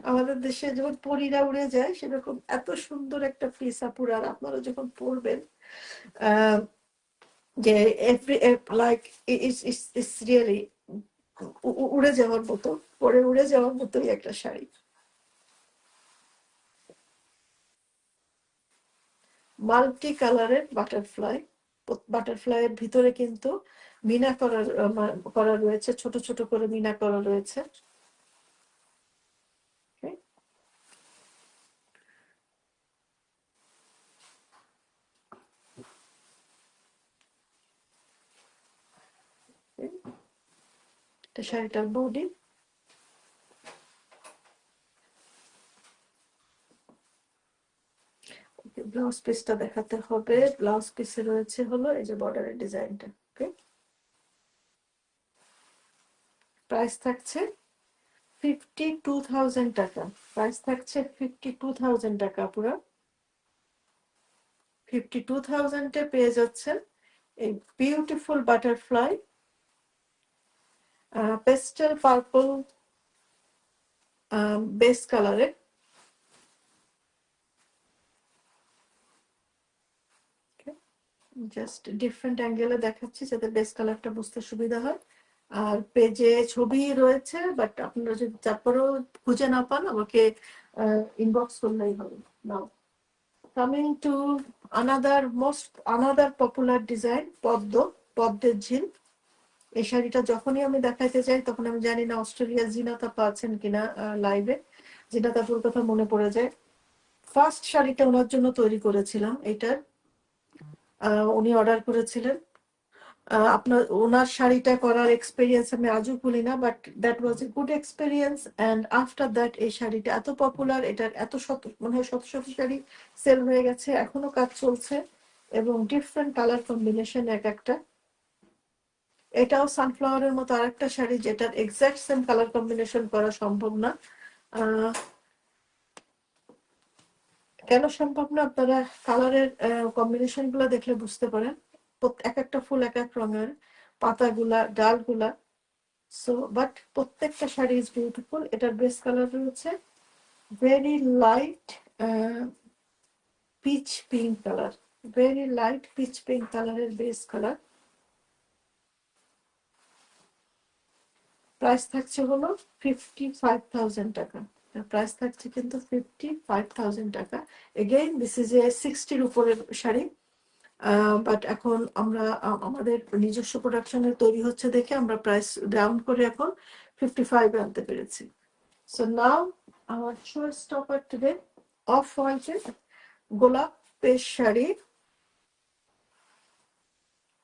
আমাদের দেশে যেমন পরীরা উড়ে যায়, সেরকম এত সুন্দর একটা পিস আপুর, আর আপনারা যখন পরবেন যে এভরি লাইক ইস রিয়েলি উড়ে যাওয়ার মতো, পরে উড়ে যাওয়ার মতোই একটা শাড়ি। মাল্টি কালারের বাটারফ্লাই, বাটারফ্লাইয়ের ভিতরে কিন্তু মিনা করা রয়েছে, ছোট ছোট করে মিনা করা রয়েছে। এটা শাড়িটার বডি। ব্লাউজ পিসটা দেখাতে হবে। ব্লাউজ পিসে রয়েছে হলো এই যে বর্ডারের ডিজাইনটা। ওকে, প্রাইস থাকছে 52,000 টাকা। প্রাইস থাকছে 52,000 টাকা। পুরো 52,000-এ পেয়ে যাচ্ছেন এই beautiful butterfly pastel purple base কালারের। জাস্ট ডিফারেন্ট অ্যাঙ্গেলে দেখাচ্ছি যাতে বেস কালারটা বুঝতে সুবিধা হয়। আর পেজে ছবি রয়েছে, বাট আপনারা যদি তারপরেও খুঁজে না পান আমাকে ইনবক্স করলেই হবে। নাও coming to another popular design, পদ্মের ঝিল। এই শাড়িটা যখনই আমি দেখাইতে যাই তখন আমি জানি না অস্ট্রেলিয়ার জিনাত আপা আছেন কিনা লাইভে। জিনাত আপুর কথা মনে পড়ে যায়। ফার্স্ট শাড়িটা ওনার জন্য তৈরি করেছিলাম। এটার উনি অর্ডার করেছিলেন। আপনার ওনার শাড়িটা করার এক্সপিরিয়েন্স আমি আজও ভুলি না, but that was a good experience. And after that এই শাড়িটা এত পপুলার, এটার এত মনে হয় শত শত শাড়ি সেল হয়ে গেছে, এখনো কাজ চলছে এবং ডিফারেন্ট কালার কম্বিনেশন এক একটা। এটাও সানফ্লাওয়ারের মতো আরেকটা শাড়ি যেটার এক্সাক্ট সেম কালার কম্বিনেশন করা সম্ভব না। কেন সম্ভব না আপনারা কালারের কম্বিনেশন গুলা দেখলে বুঝতে পারেন। এক একটা ফুল এক এক রঙের, পাতাগুলা ডালগুলা। সো বাট প্রত্যেকটা শাড়ি ইজ বিউটিফুল। এটার বেস কালার রয়েছে very light pitch pink colour. Very light pitch pink কালারের বেস কালার। প্রাইস থাকছে হলো 55,000 টাকা। প্রাইস থাকছে কিন্তু 55,000 টাকা। এগেইন দিস ইজ এ 60-র উপরের শাড়ি, বাট এখন আমরা আমাদের নিজস্ব প্রোডাকশনে তৈরি হচ্ছে দেখে আমরা প্রাইস ডাউন করে এখন 55 আনতে পেরেছি। সো নাও আমার শো স্টপার টুডে অফ হোয়াইটের গোলাপ পেশ sari,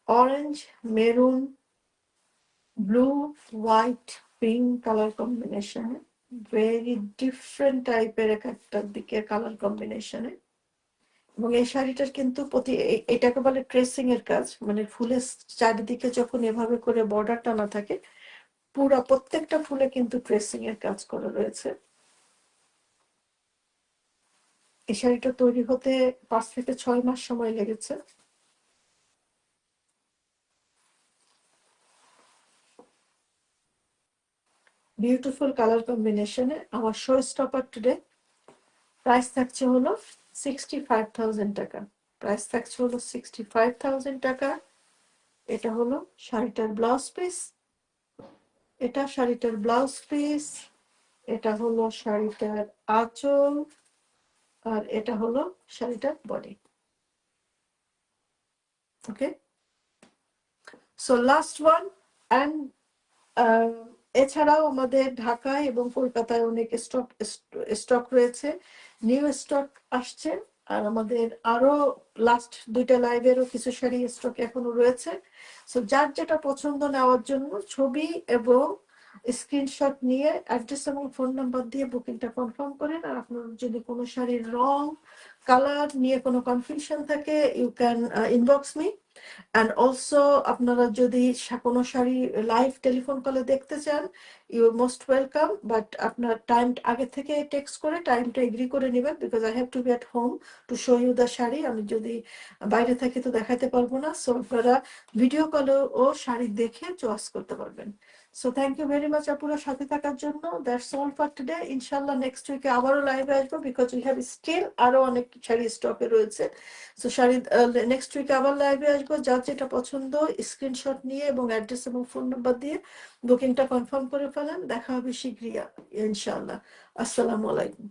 orange maroon blue white pink colour কম্বিনেশনে। ভেরি ডিফারেন্ট টাইপের এক একটা দিকের কালার কম্বিনেশনে। এবং এই শাড়িটার কিন্তু এটাকে বলে ট্রেসিং এর কাজ, মানে ফুলের চারিদিকে যখন এভাবে করে বর্ডার টানা থাকে পুরা প্রত্যেকটা ফুলে কিন্তু ট্রেসিং এর কাজ করা রয়েছে। এই শাড়িটা তৈরি হতে 5 থেকে 6 মাস সময় লেগেছে। বিউটিফুল কালার কম্বিনেশনে আমার শো স্টপার টুডে। প্রাইস থাকছে হলো 65,000 টাকা। প্রাইস থাকছে হলো 65,000 টাকা। এটা হলো শাড়িটার ব্লাউজ পিস। এটা শাড়িটার ব্লাউজ পিস। এটা হলো শাড়িটার আঁচল। আর এটা হলো শাড়িটার body. Okay, so last one. And এছাড়াও আমাদের ঢাকায় এবং কলকাতায় অনেক স্টক রয়েছে, নিউ স্টক আসছে। আর আমাদের আরো লাস্ট 2টা লাইভেরও কিছু শাড়ি স্টক এখনো রয়েছে। সো যার যেটা পছন্দ নেওয়ার জন্য ছবি এবং স্ক্রিনশট নিয়ে অ্যাড্রেস এবং ফোন নাম্বার দিয়ে বুকিংটা কনফার্ম করেন। আর আপনার যদি কোনো শাড়ির রং কালার নিয়ে কোনো কনফিউশন থাকে you can inbox me. And also আপনারা যদি কোনো শাড়ি লাইভ টেলিফোন কলে দেখতে চান ইউ মোস্ট ওয়েলকাম, বাট আপনার টাইম আগে থেকে টেক্সট করে টাইমটা এগ্রি করে নেবেন, because I have to be at home to show you the sari. আমি যদি বাইরে থাকি তো দেখাতে পারবো না। সো আপনারা ভিডিও কলেও ও শাড়ি দেখে চয়েস করতে পারবেন। So thank you very much আপুরা সাথে থাকার জন্য। That's all for today. ইনশাল্লাহ নেক্সট উইকে আবারও লাইভে আসবো, বিকজ উই হ্যাভ স্টিল আরো অনেক শাড়ি স্টকে রয়েছে। সো শাড়ি নেক্সট উইকে আবার লাইভে আসবো। যার যেটা পছন্দ স্ক্রিনশট নিয়ে এবং অ্যাড্রেস এবং ফোন নাম্বার দিয়ে বুকিংটা কনফার্ম করে ফেলেন। দেখা হবে শীঘ্রই ইনশাআল্লাহ। আসসালামু আলাইকুম।